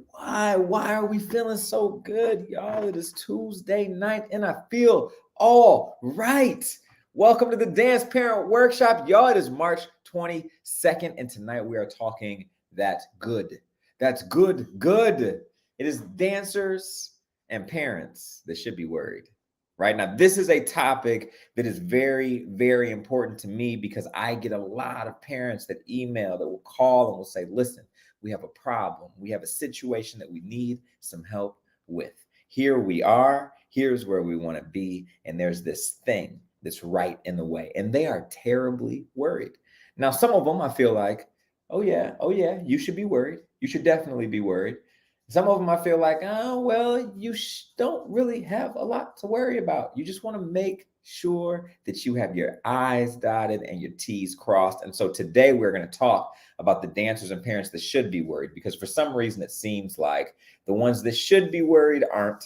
Why are we feeling so good, y'all? It is Tuesday night and I feel all right. Welcome to the Dance Parent Workshop. Y'all, it is March 22nd and tonight we are talking That's Good. That's good. It is dancers and parents that should be worried. Right now, this is a topic that is very, very important to me because I get a lot of parents that email, that will call and will say, listen, we have a problem. We have a situation that we need some help with. Here we are. Here's where we want to be. And there's this thing that's right in the way. And they are terribly worried. Now, some of them I feel like, oh, yeah, you should be worried. You should definitely be worried. Some of them I feel like, oh, well, you don't really have a lot to worry about. You just want to make sure that you have your I's dotted and your T's crossed. And so today we're going to talk about the dancers and parents that should be worried, because for some reason it seems like the ones that should be worried aren't,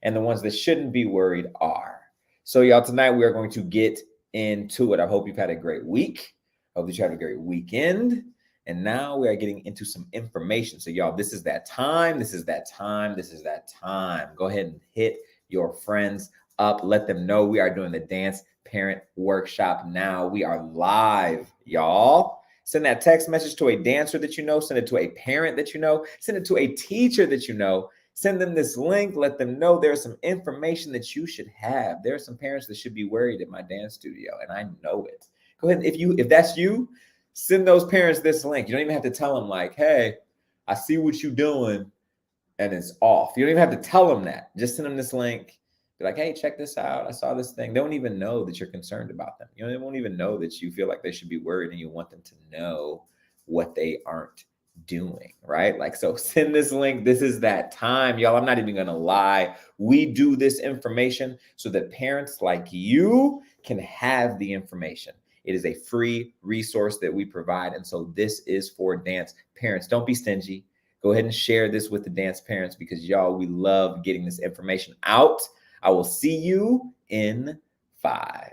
and the ones that shouldn't be worried are. So y'all, tonight we are going to get into it. I hope you've had a great week. I hope that you had a great weekend. And now we are getting into some information. So y'all, this is that time. This is that time. This is that time. Go ahead and hit your friends up. Let them know we are doing the Dance Parent Workshop now. We are live, y'all. Send that text message to a dancer that you know. Send it to a parent that you know. Send it to a teacher that you know. Send them this link. Let them know there's some information that you should have. There are some parents that should be worried at my dance studio, and I know it. Go ahead. If that's you, send those parents this link. You don't even have to tell them like, hey, I see what you're doing and it's off. You don't even have to tell them that. Just send them this link. Be like, hey, check this out. I saw this thing. They don't even know that you're concerned about them. They won't even know that you feel like they should be worried and you want them to know what they aren't doing, right? Like, so send this link. This is that time, y'all. I'm not even going to lie. We do this information so that parents like you can have the information. It is a free resource that we provide. And so this is for dance parents. Don't be stingy. Go ahead and share this with the dance parents because y'all, we love getting this information out. I will see you in 5.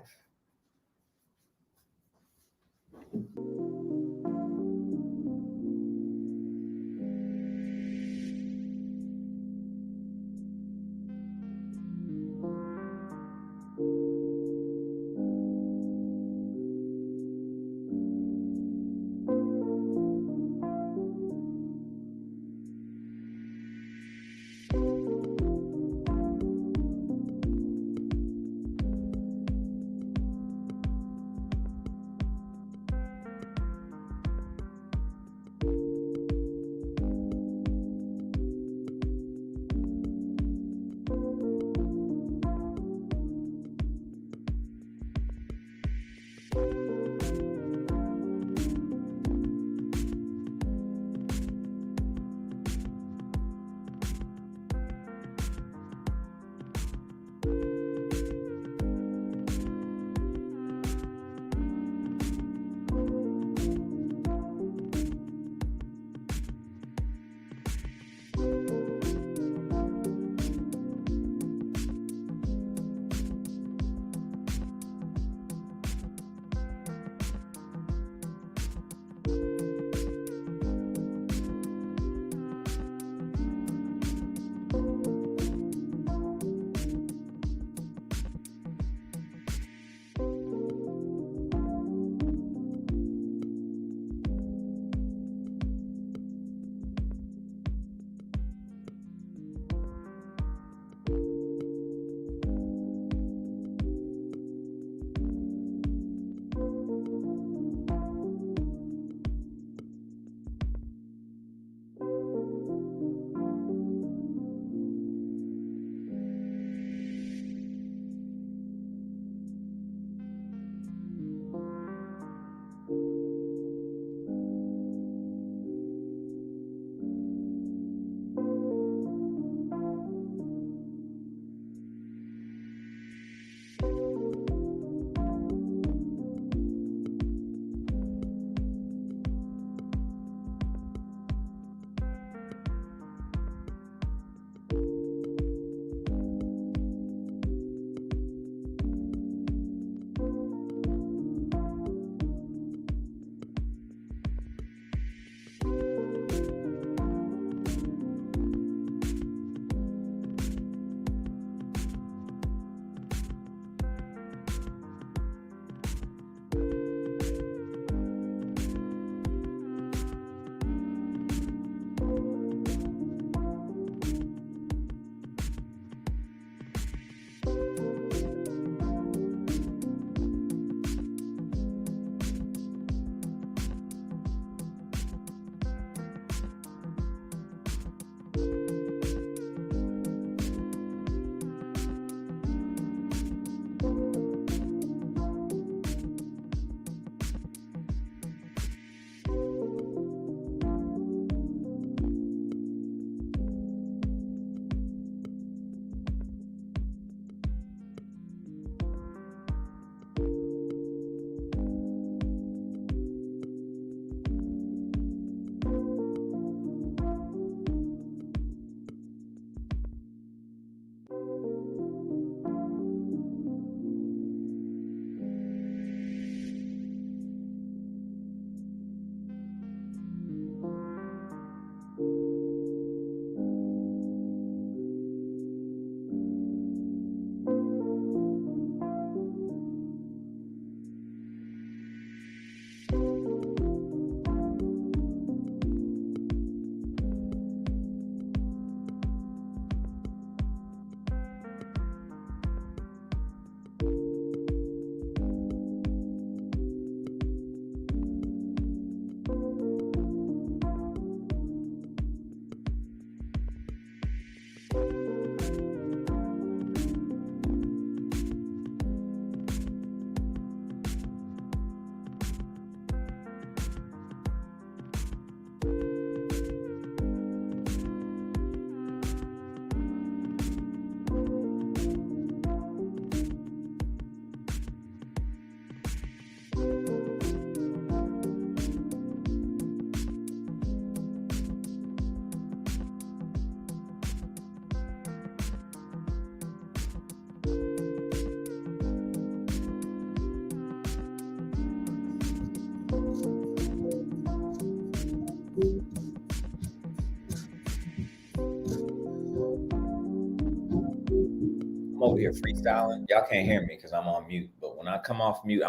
I'm over here freestyling. Y'all can't hear me because I'm on mute. But when I come off mute,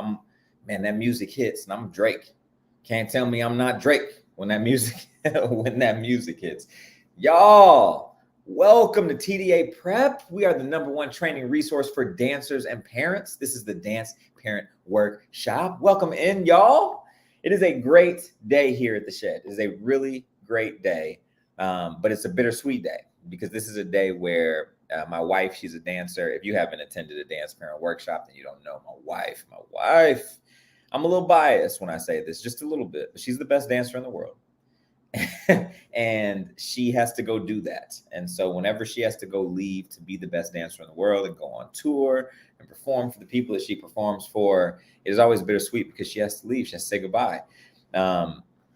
man, that music hits and I'm Drake. Can't tell me I'm not Drake when that music when that music hits. Y'all, welcome to TDA Prep. We are the #1 training resource for dancers and parents. This is the Dance Parent Workshop. Welcome in, y'all. It is a great day here at the shed. It is a really great day, but it's a bittersweet day because this is a day where my wife, she's a dancer. If you haven't attended a dance parent workshop, then you don't know my wife. My wife, I'm a little biased when I say this, just a little bit, but she's the best dancer in the world. And she has to go do that. And so whenever she has to go leave to be the best dancer in the world and go on tour and perform for the people that she performs for, it is always bittersweet because she has to leave. She has to say goodbye.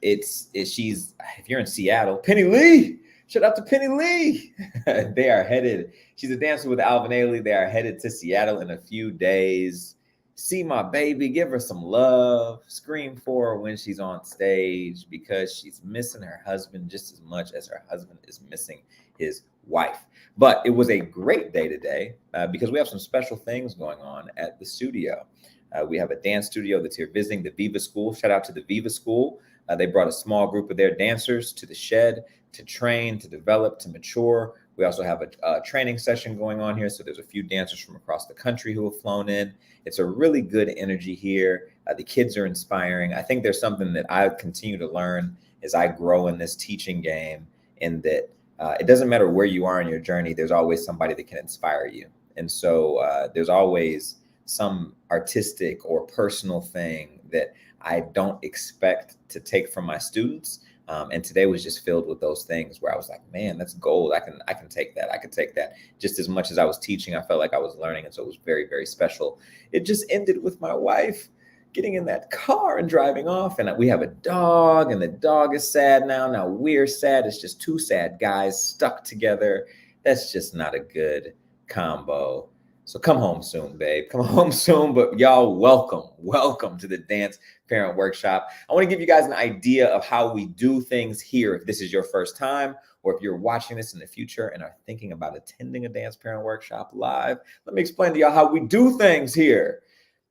She's, if you're in Seattle, Penny Lee, shout out to Penny Lee. They are headed. She's a dancer with Alvin Ailey. They are headed to Seattle in a few days. See my baby, give her some love, scream for her when she's on stage because she's missing her husband just as much as her husband is missing his wife. But it was a great day today because we have some special things going on at the studio. We have a dance studio that's here visiting, the Viva School. Shout out to the Viva School. They brought a small group of their dancers to the shed to train, to develop, to mature. We also have a training session going on here. So there's a few dancers from across the country who have flown in. It's a really good energy here. The kids are inspiring. I think there's something that I continue to learn as I grow in this teaching game, in that it doesn't matter where you are in your journey, there's always somebody that can inspire you. And so there's always some artistic or personal thing that I don't expect to take from my students. And today was just filled with those things where I was like, man, that's gold. I can take that. I could take that. Just as much as I was teaching, I felt like I was learning. And so it was very, very special. It just ended with my wife getting in that car and driving off. And we have a dog, and the dog is sad now. Now we're sad. It's just two sad guys stuck together. That's just not a good combo. So come home soon, babe. Come home soon. But y'all, welcome to the Dance Parent Workshop. I want to give you guys an idea of how we do things here. If this is your first time, or if you're watching this in the future and are thinking about attending a Dance Parent Workshop live, let me explain to y'all how we do things here.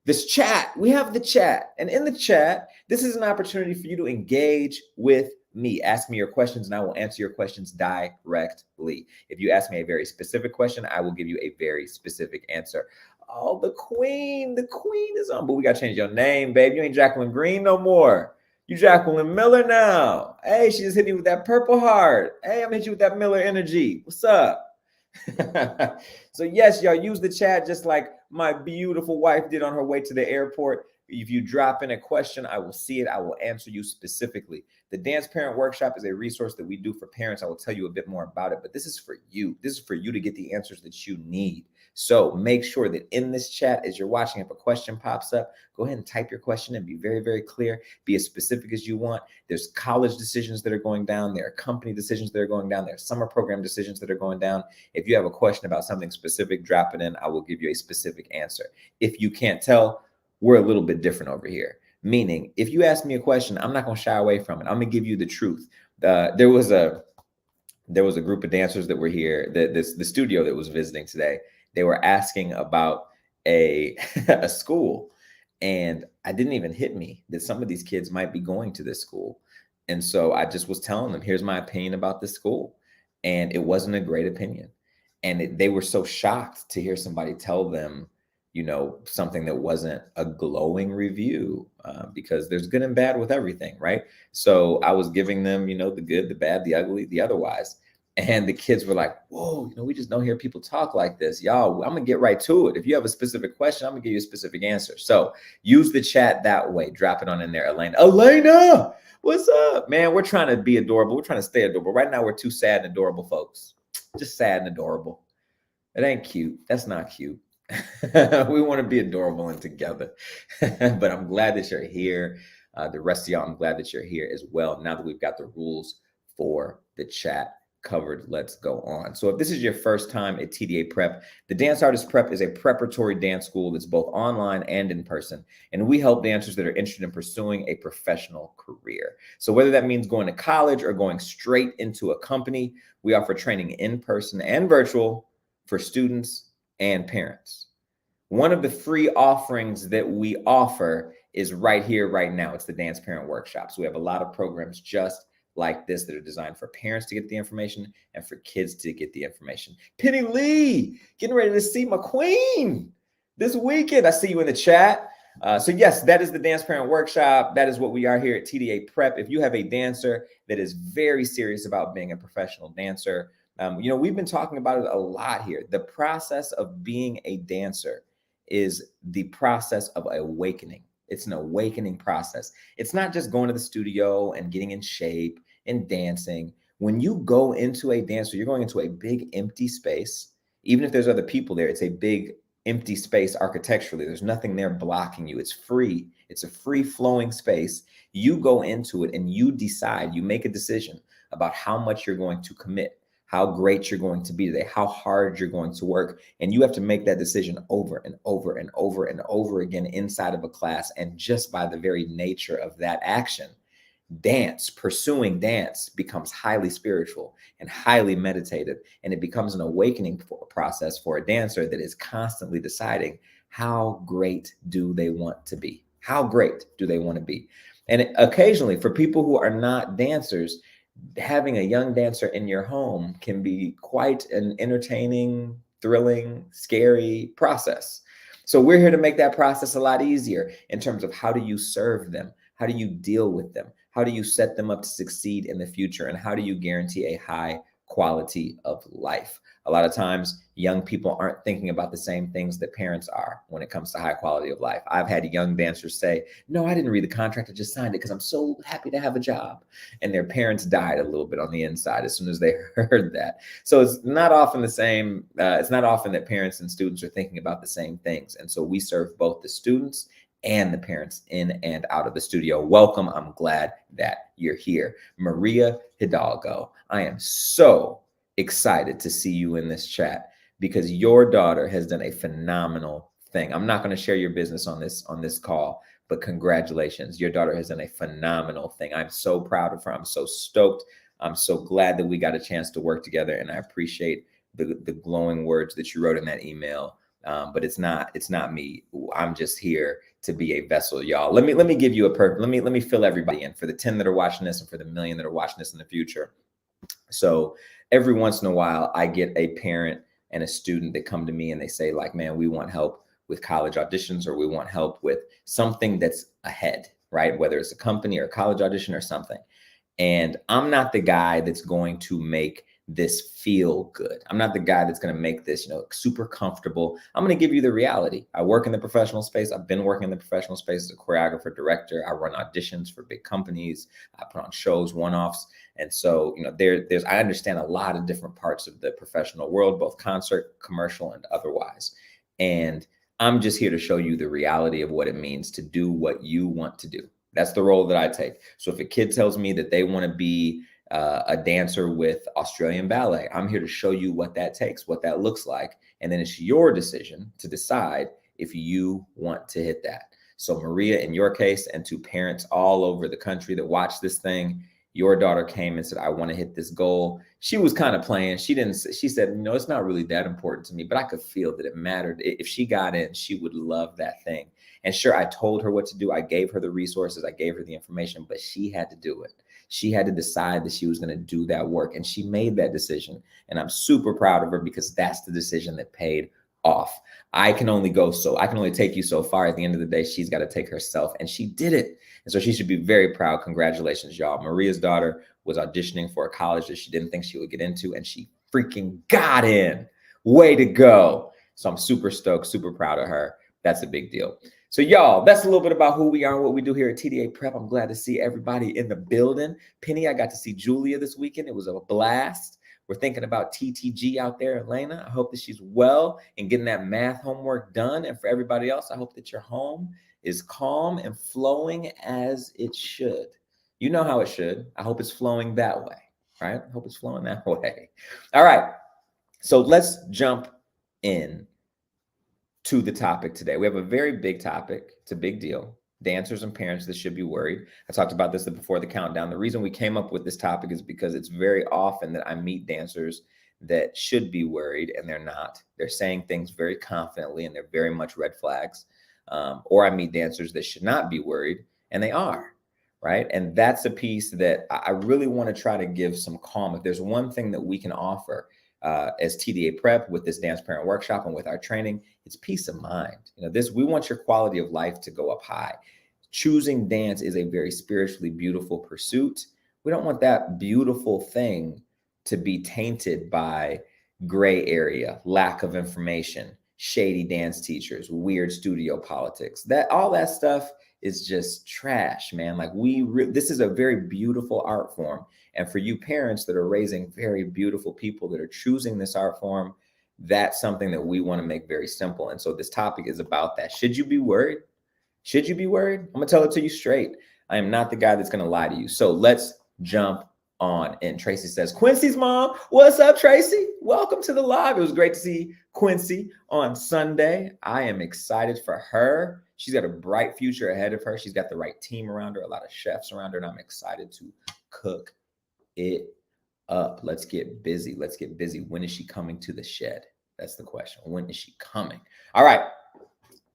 This chat, we have the chat. And in the chat, this is an opportunity for you to engage with me. Ask me your questions and I will answer your questions directly. If you ask me a very specific question, I will give you a very specific answer. Oh, the queen is on, but we got to change your name, babe. You ain't Jacqueline Green no more. You Jacqueline Miller now. Hey, she just hit me with that purple heart. Hey, I'm hit you with that Miller energy. What's up? So yes, y'all use the chat just like my beautiful wife did on her way to the airport. If you drop in a question, I will see it. I will answer you specifically. The Dance Parent Workshop is a resource that we do for parents. I will tell you a bit more about it, but this is for you. This is for you to get the answers that you need. So make sure that in this chat, as you're watching, if a question pops up, go ahead and type your question and be very, very clear. Be as specific as you want. There's college decisions that are going down. There are company decisions that are going down. There are summer program decisions that are going down. If you have a question about something specific, drop it in. I will give you a specific answer. If you can't tell, we're a little bit different over here. Meaning, if you ask me a question, I'm not going to shy away from it. I'm going to give you the truth. There was a group of dancers that were here, the studio that was visiting today. They were asking about a school, and I didn't even hit me that some of these kids might be going to this school. And so I just was telling them, here's my opinion about this school. And it wasn't a great opinion. And they were so shocked to hear somebody tell them, you know, something that wasn't a glowing review, because there's good and bad with everything, right? So I was giving them, you know, the good, the bad, the ugly, the otherwise. And the kids were like, whoa, we just don't hear people talk like this. Y'all, I'm going to get right to it. If you have a specific question, I'm going to give you a specific answer. So use the chat that way. Drop it on in there, Elena. Elena, what's up? Man, we're trying to be adorable. We're trying to stay adorable. Right now, we're two sad and adorable folks. Just sad and adorable. It ain't cute. That's not cute. We want to be adorable and together. But I'm glad that you're here. The rest of y'all, I'm glad that you're here as well. Now that we've got the rules for the chat covered, let's go on. So if this is your first time at TDA Prep, the Dance Artist Prep is a preparatory dance school that's both online and in person. And we help dancers that are interested in pursuing a professional career. So whether that means going to college or going straight into a company, we offer training in person and virtual for students and parents. One of the free offerings that we offer is right here, right now. It's the Dance Parent Workshop. So we have a lot of programs just like this that are designed for parents to get the information and for kids to get the information. Penny Lee, getting ready to see my queen this weekend. I see you in the chat. So yes, that is the Dance Parent Workshop. That is what we are here at TDA Prep. If you have a dancer that is very serious about being a professional dancer, we've been talking about it a lot here. The process of being a dancer is the process of awakening. It's an awakening process. It's not just going to the studio and getting in shape and dancing. When you go into a dance, you're going into a big empty space. Even if there's other people there, it's a big empty space architecturally. There's nothing there blocking you. It's free. It's a free flowing space. You go into it and you decide, you make a decision about how much you're going to commit, how great you're going to be today, how hard you're going to work. And you have to make that decision over and over and over and over again inside of a class. And just by the very nature of that action, pursuing dance becomes highly spiritual and highly meditative. And it becomes an awakening process for a dancer that is constantly deciding, how great do they want to be? How great do they want to be? And occasionally, for people who are not dancers, having a young dancer in your home can be quite an entertaining, thrilling, scary process. So we're here to make that process a lot easier in terms of how do you serve them? How do you deal with them? How do you set them up to succeed in the future? And how do you guarantee a high quality of life? A lot of times, young people aren't thinking about the same things that parents are when it comes to high quality of life. I've had young dancers say, no, I didn't read the contract. I just signed it because I'm so happy to have a job. And their parents died a little bit on the inside as soon as they heard that. So it's not often the same. It's not often that parents and students are thinking about the same things. And so we serve both the students and the parents in and out of the studio. Welcome. I'm glad that you're here. Maria Hidalgo, I am so excited to see you in this chat because your daughter has done a phenomenal thing. I'm not going to share your business on this call, but congratulations. Your daughter has done a phenomenal thing. I'm so proud of her. I'm so stoked. I'm so glad that we got a chance to work together, and I appreciate the glowing words that you wrote in that email. But it's not me. I'm just here to be a vessel, y'all. Let me give you let me fill everybody in for the 10 that are watching this and for the million that are watching this in the future. So every once in a while, I get a parent and a student that come to me and they say, like, man, we want help with college auditions, or we want help with something that's ahead, right? Whether it's a company or a college audition or something. And I'm not the guy that's going to make this feel good. I'm not the guy that's going to make this, super comfortable. I'm going to give you the reality. I work in the professional space. I've been working in the professional space as a choreographer, director. I run auditions for big companies. I put on shows, one-offs. And so, I understand a lot of different parts of the professional world, both concert, commercial, and otherwise. And I'm just here to show you the reality of what it means to do what you want to do. That's the role that I take. So if a kid tells me that they want to be a dancer with Australian ballet, I'm here to show you what that takes, what that looks like. And then it's your decision to decide if you want to hit that. So Maria, in your case, and to parents all over the country that watch this thing, your daughter came and said, I want to hit this goal. She was kind of playing. She said, it's not really that important to me, but I could feel that it mattered. If she got in, she would love that thing. And sure, I told her what to do. I gave her the resources. I gave her the information, but she had to do it. She had to decide that she was going to do that work. And she made that decision. And I'm super proud of her because that's the decision that paid off. I can only take you so far. At the end of the day, she's got to take herself, and she did it. And so she should be very proud. Congratulations, y'all. Maria's daughter was auditioning for a college that she didn't think she would get into, and she freaking got in. Way to go. So I'm super stoked, super proud of her. That's a big deal. So y'all, that's a little bit about who we are and what we do here at TDA Prep. I'm glad to see everybody in the building. Penny, I got to see Julia this weekend. It was a blast. We're thinking about TTG out there, Elena. I hope that she's well and getting that math homework done. And for everybody else, I hope that your home is calm and flowing as it should. You know how it should. I hope it's flowing that way, right? I hope it's flowing that way. All right. So let's jump in to the topic today. We have a very big topic. It's a big deal. Dancers and parents that should be worried. I talked about this before the countdown. The reason we came up with this topic is because it's very often that I meet dancers that should be worried and they're not. They're saying things very confidently and they're very much red flags. Or I meet dancers that should not be worried and they are, right? And that's a piece that I really want to try to give some calm. If there's one thing that we can offer as TDA Prep with this dance parent workshop and with our training, it's peace of mind. We want your quality of life to go up high. Choosing dance is a very spiritually beautiful pursuit. We don't want that beautiful thing to be tainted by gray area, lack of information, shady dance teachers, weird studio politics. All that stuff is just trash, man. Like this is a very beautiful art form. And for you parents that are raising very beautiful people that are choosing this art form, that's something that we want to make very simple. And so this topic is about that. Should you be worried? Should you be worried? I'm going to tell it to you straight. I am not the guy that's going to lie to you. So let's jump on. And Tracy says, Quincy's mom, what's up, Tracy? Welcome to the live. It was great to see Quincy on Sunday. I am excited for her. She's got a bright future ahead of her. She's got the right team around her, a lot of chefs around her, and I'm excited to cook it up. Let's get busy. Let's get busy. When is she coming to the shed? That's the question. When is she coming? All right.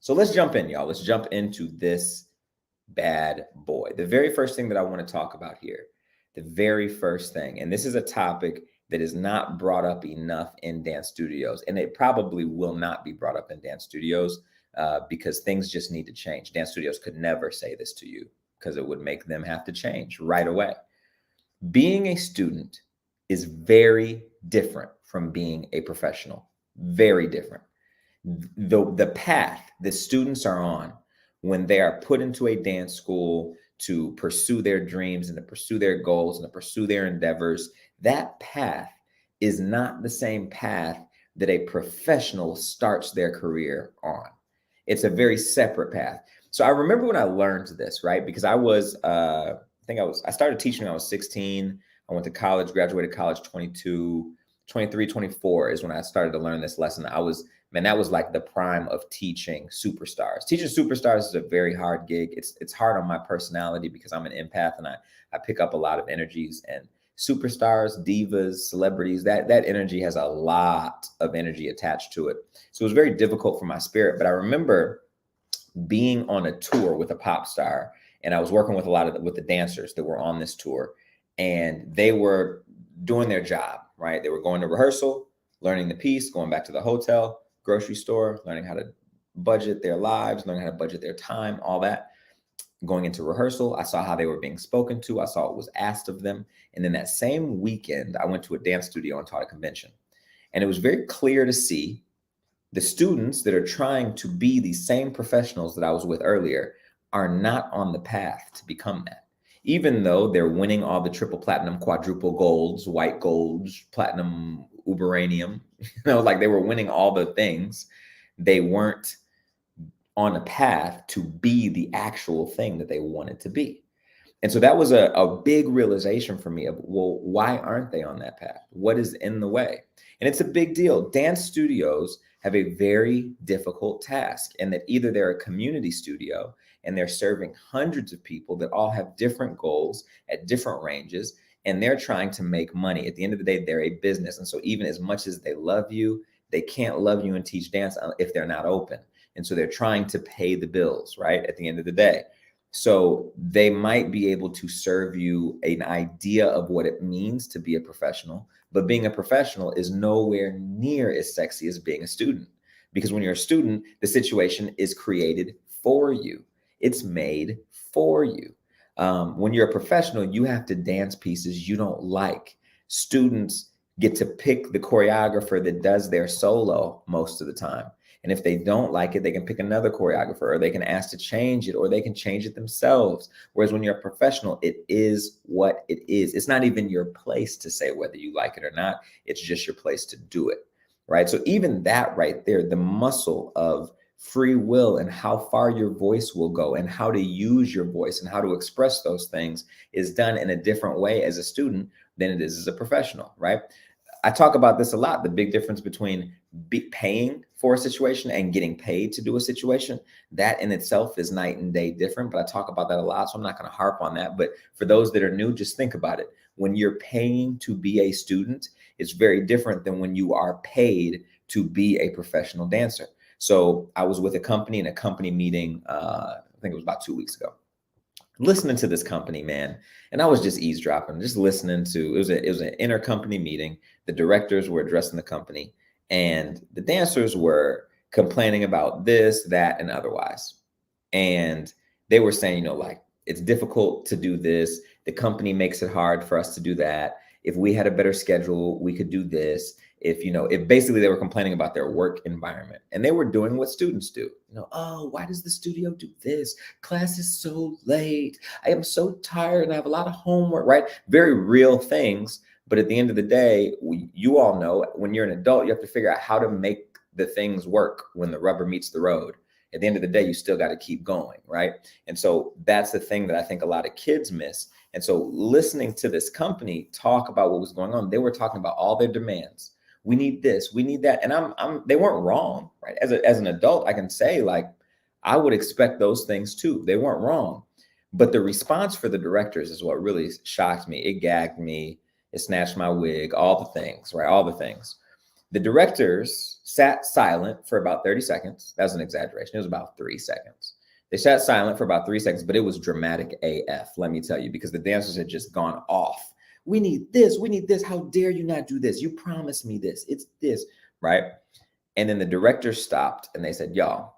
So let's jump in, y'all. Let's jump into this bad boy. The very first thing that I want to talk about here, the very first thing, and this is a topic that is not brought up enough in dance studios, and it probably will not be brought up in dance studios because things just need to change. Dance studios could never say this to you because it would make them have to change right away. Being a student is very different from being a professional. Very different. The path the students are on when they are put into a dance school to pursue their dreams and to pursue their goals and to pursue their endeavors, that path is not the same path that a professional starts their career on. It's a very separate path. So I remember when I learned this, right? Because I started teaching when I was 16. I went to college, graduated college 22, 23, 24 is when I started to learn this lesson. That was like the prime of teaching superstars. Teaching superstars is a very hard gig. It's hard on my personality because I'm an empath and I pick up a lot of energies, and superstars, divas, celebrities, that energy has a lot of energy attached to it. So it was very difficult for my spirit. But I remember being on a tour with a pop star, and I was working with with the dancers that were on this tour, and they were doing their job, right? They were going to rehearsal, learning the piece, going back to the hotel, grocery store, learning how to budget their lives, learning how to budget their time, all that. Going into rehearsal, I saw how they were being spoken to. I saw what was asked of them. And then that same weekend, I went to a dance studio and taught a convention. And it was very clear to see the students that are trying to be the same professionals that I was with earlier are not on the path to become that. Even though they're winning all the triple platinum, quadruple golds, white golds, platinum, uberanium, like they were winning all the things, they weren't on a path to be the actual thing that they wanted to be. And so that was a big realization for me of, well, why aren't they on that path? What is in the way? And it's a big deal. Dance studios have a very difficult task, and that either they're a community studio and they're serving hundreds of people that all have different goals at different ranges, and they're trying to make money. At the end of the day, they're a business. And so even as much as they love you, they can't love you and teach dance if they're not open. And so they're trying to pay the bills, right? At the end of the day. So they might be able to serve you an idea of what it means to be a professional, but being a professional is nowhere near as sexy as being a student. Because when you're a student, the situation is created for you. It's made for you. When you're a professional, you have to dance pieces you don't like. Students get to pick the choreographer that does their solo most of the time. And if they don't like it, they can pick another choreographer, or they can ask to change it, or they can change it themselves. Whereas when you're a professional, it is what it is. It's not even your place to say whether you like it or not. It's just your place to do it, right? So even that right there, the muscle of free will and how far your voice will go and how to use your voice and how to express those things is done in a different way as a student than it is as a professional, right? I talk about this a lot, the big difference between paying for a situation and getting paid to do a situation. That in itself is night and day different, but I talk about that a lot, so I'm not going to harp on that. But for those that are new, just think about it. When you're paying to be a student, it's very different than when you are paid to be a professional dancer. So I was with a company in a company meeting, I think it was about 2 weeks ago, listening to this company, man. And I was just eavesdropping, just listening to, it was an intercompany meeting. The directors were addressing the company and the dancers were complaining about this, that, and otherwise. And they were saying, like, it's difficult to do this. The company makes it hard for us to do that. If we had a better schedule, we could do this. If basically they were complaining about their work environment, and they were doing what students do, oh, why does the studio do this? Class is so late. I am so tired and I have a lot of homework, right? Very real things. But at the end of the day, you all know when you're an adult, you have to figure out how to make the things work when the rubber meets the road. At the end of the day, you still got to keep going, right? And so that's the thing that I think a lot of kids miss. And so listening to this company talk about what was going on, they were talking about all their demands. We need this, we need that. And they weren't wrong, right? As an adult, I can say, like, I would expect those things too. They weren't wrong. But the response for the directors is what really shocked me. It gagged me. It snatched my wig, all the things, right? All the things. The directors sat silent for about 30 seconds. That was an exaggeration. It was about 3 seconds. They sat silent for about 3 seconds, but it was dramatic AF, let me tell you, because the dancers had just gone off. We need this. We need this. How dare you not do this? You promised me this. It's this, right? And then the director stopped and they said, y'all,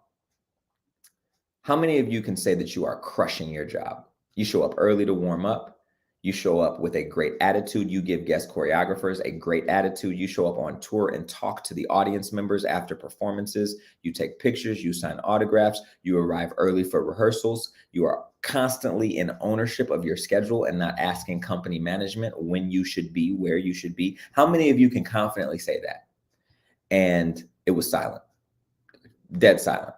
how many of you can say that you are crushing your job? You show up early to warm up. You show up with a great attitude. You give guest choreographers a great attitude. You show up on tour and talk to the audience members after performances. You take pictures. You sign autographs. You arrive early for rehearsals. You are constantly in ownership of your schedule and not asking company management when you should be, where you should be. How many of you can confidently say that? And it was silent, dead silent.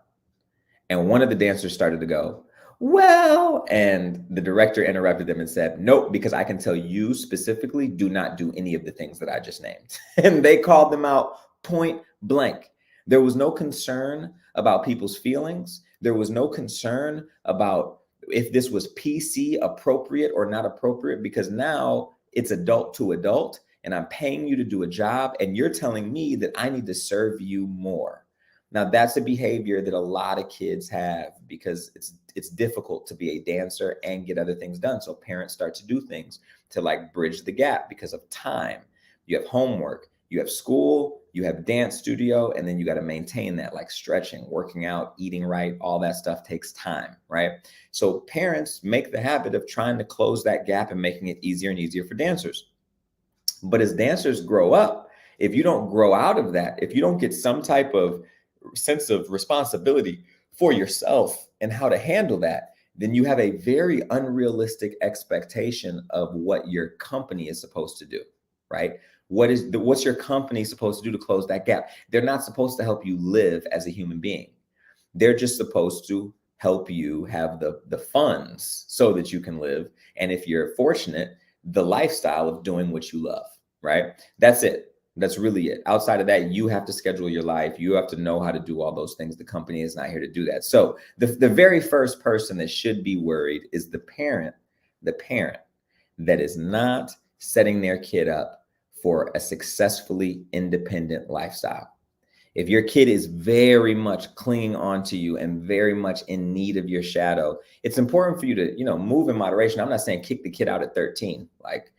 And one of the dancers started to go, well, and the director interrupted them and said, nope, because I can tell you specifically, do not do any of the things that I just named. And they called them out point blank. There was no concern about people's feelings. There was no concern about if this was PC appropriate or not appropriate, because now it's adult to adult and I'm paying you to do a job and you're telling me that I need to serve you more. Now, that's a behavior that a lot of kids have because it's difficult to be a dancer and get other things done. So parents start to do things to like bridge the gap because of time. You have homework, you have school, you have dance studio, and then you got to maintain that, like stretching, working out, eating right. All that stuff takes time, right? So parents make the habit of trying to close that gap and making it easier and easier for dancers. But as dancers grow up, if you don't grow out of that, if you don't get some type of sense of responsibility for yourself and how to handle that, then you have a very unrealistic expectation of what your company is supposed to do, right? What's your company supposed to do to close that gap? They're not supposed to help you live as a human being. They're just supposed to help you have the funds so that you can live. And if you're fortunate, the lifestyle of doing what you love, right? That's it. That's really it. Outside of that, you have to schedule your life. You have to know how to do all those things. The company is not here to do that. So the very first person that should be worried is the parent that is not setting their kid up for a successfully independent lifestyle. If your kid is very much clinging on to you and very much in need of your shadow, it's important for you to, move in moderation. I'm not saying kick the kid out at 13. Like,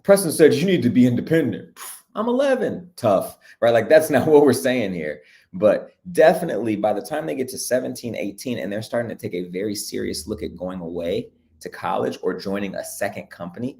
Preston said, you need to be independent. I'm 11. Tough, right? Like that's not what we're saying here. But definitely by the time they get to 17, 18, and they're starting to take a very serious look at going away to college or joining a second company,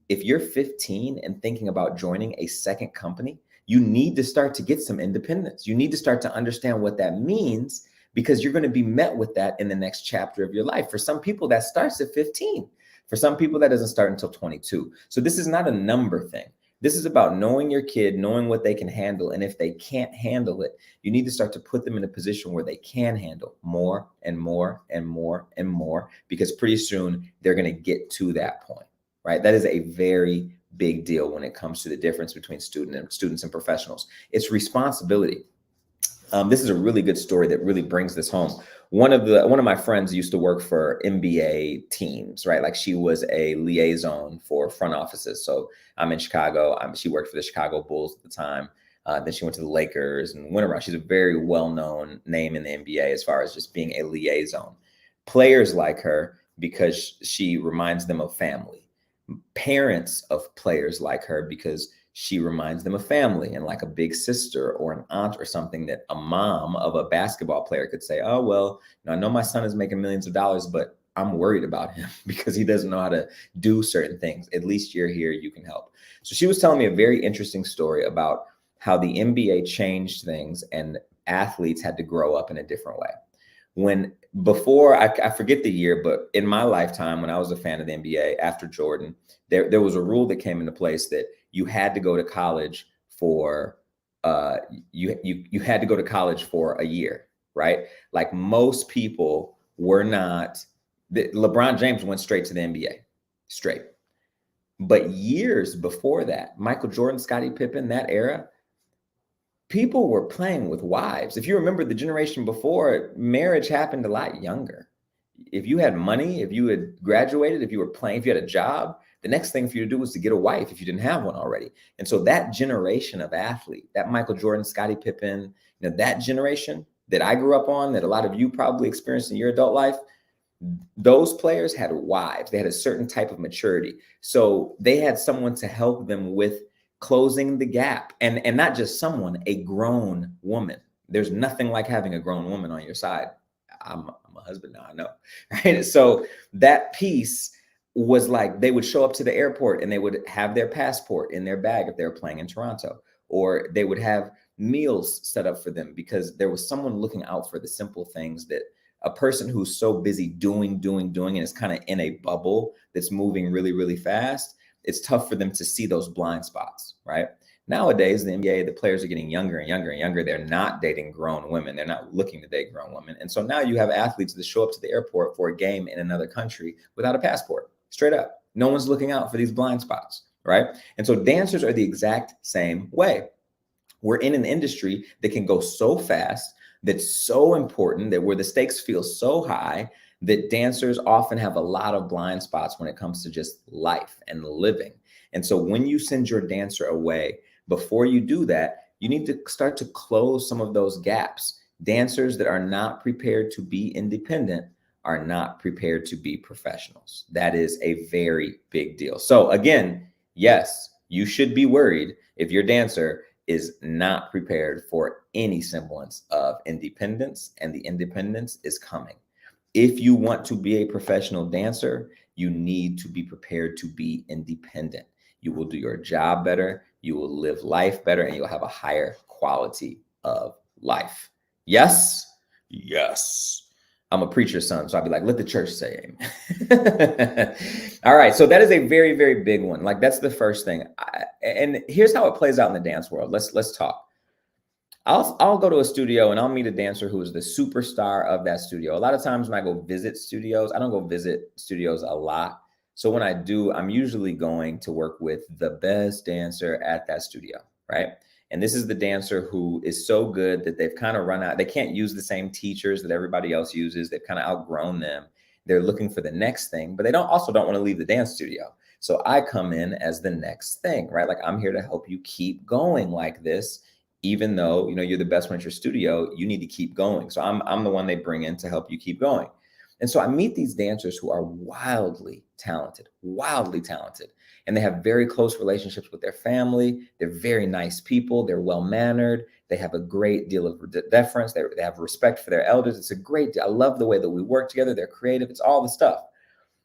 if you're 15 and thinking about joining a second company, you need to start to get some independence. You need to start to understand what that means, because you're going to be met with that in the next chapter of your life. For some people, that starts at 15. For some people, that doesn't start until 22. So this is not a number thing. This is about knowing your kid, knowing what they can handle. And if they can't handle it, you need to start to put them in a position where they can handle more and more and more and more, because pretty soon they're going to get to that point, right? That is a very big deal when it comes to the difference between students and professionals. It's responsibility. This is a really good story that really brings this home. One of my friends used to work for NBA teams, right? Like she was a liaison for front offices. So I'm in Chicago. She worked for the Chicago Bulls at the time. Then she went to the Lakers and went around. She's a very well-known name in the NBA as far as just being a liaison. Players like her because she reminds them of family. Parents of players like her because she reminds them of family and like a big sister or an aunt or something that a mom of a basketball player could say, oh, well, I know my son is making millions of dollars, but I'm worried about him because he doesn't know how to do certain things. At least you're here, you can help. So she was telling me a very interesting story about how the NBA changed things and athletes had to grow up in a different way. Before, I forget the year, but in my lifetime, when I was a fan of the NBA after Jordan, there was a rule that came into place that you had to go to college for you had to go to college for a year, right? Like most people were not. LeBron James went straight to the NBA, straight. But years before that, Michael Jordan, Scottie Pippen, that era, people were playing with wives. If you remember the generation before, marriage happened a lot younger. If you had money, if you had graduated, if you were playing, if you had a job, the next thing for you to do was to get a wife if you didn't have one already. And so that generation of athlete, that Michael Jordan, Scottie Pippen, that generation that I grew up on, that a lot of you probably experienced in your adult life, those players had wives. They had a certain type of maturity. So they had someone to help them with closing the gap, and not just someone, a grown woman. There's nothing like having a grown woman on your side. I'm a husband now, I know, right? So that piece was like, they would show up to the airport and they would have their passport in their bag if they were playing in Toronto, or they would have meals set up for them because there was someone looking out for the simple things that a person who's so busy doing, and is kind of in a bubble that's moving really, really fast, it's tough for them to see those blind spots, right? Nowadays, the NBA, the players are getting younger and younger and younger. They're not dating grown women. They're not looking to date grown women. And so now you have athletes that show up to the airport for a game in another country without a passport, straight up. No one's looking out for these blind spots, right? And so dancers are the exact same way. We're in an industry that can go so fast, that's so important, that where the stakes feel so high, that dancers often have a lot of blind spots when it comes to just life and living. And so when you send your dancer away, before you do that, you need to start to close some of those gaps. Dancers that are not prepared to be independent are not prepared to be professionals. That is a very big deal. So again, yes, you should be worried if your dancer is not prepared for any semblance of independence, and the independence is coming. If you want to be a professional dancer, you need to be prepared to be independent. You will do your job better, you will live life better, and you'll have a higher quality of life. Yes? Yes. I'm a preacher's son, so I'd be like, let the church say amen. All right, so that is a very, very big one. Like that's the first thing. And here's how it plays out in the dance world. Let's talk. I'll go to a studio and I'll meet a dancer who is the superstar of that studio. A lot of times when I go visit studios, I don't go visit studios a lot. So when I do, I'm usually going to work with the best dancer at that studio, right? And this is the dancer who is so good that they've kind of run out. They can't use the same teachers that everybody else uses. They've kind of outgrown them. They're looking for the next thing, but they don't want to leave the dance studio. So I come in as the next thing, right? Like I'm here to help you keep going like this. Even though, you're the best one at your studio, you need to keep going. So I'm the one they bring in to help you keep going. And so I meet these dancers who are wildly talented, and they have very close relationships with their family. They're very nice people. They're well-mannered. They have a great deal of deference. They have respect for their elders. It's a great deal. I love the way that we work together. They're creative. It's all the stuff.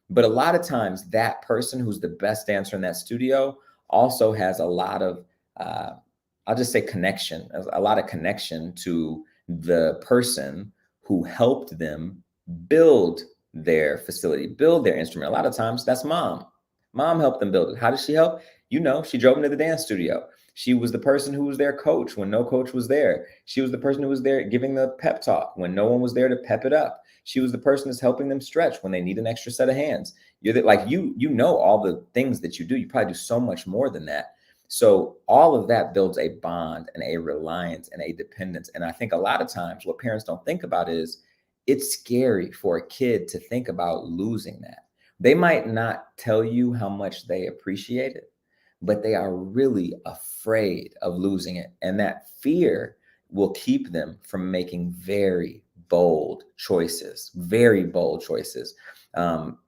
But a lot of times that person who's the best dancer in that studio also has a lot of, I'll just say a lot of connection to the person who helped them build their facility, build their instrument. A lot of times that's mom. Mom helped them build it. How did she help? She drove them to the dance studio. She was the person who was their coach when no coach was there. She was the person who was there giving the pep talk when no one was there to pep it up. She was the person that's helping them stretch when they need an extra set of hands. You're all the things that you do. You probably do so much more than that. So all of that builds a bond and a reliance and a dependence. And I think a lot of times what parents don't think about is it's scary for a kid to think about losing that. They might not tell you how much they appreciate it, but they are really afraid of losing it. And that fear will keep them from making very bold choices.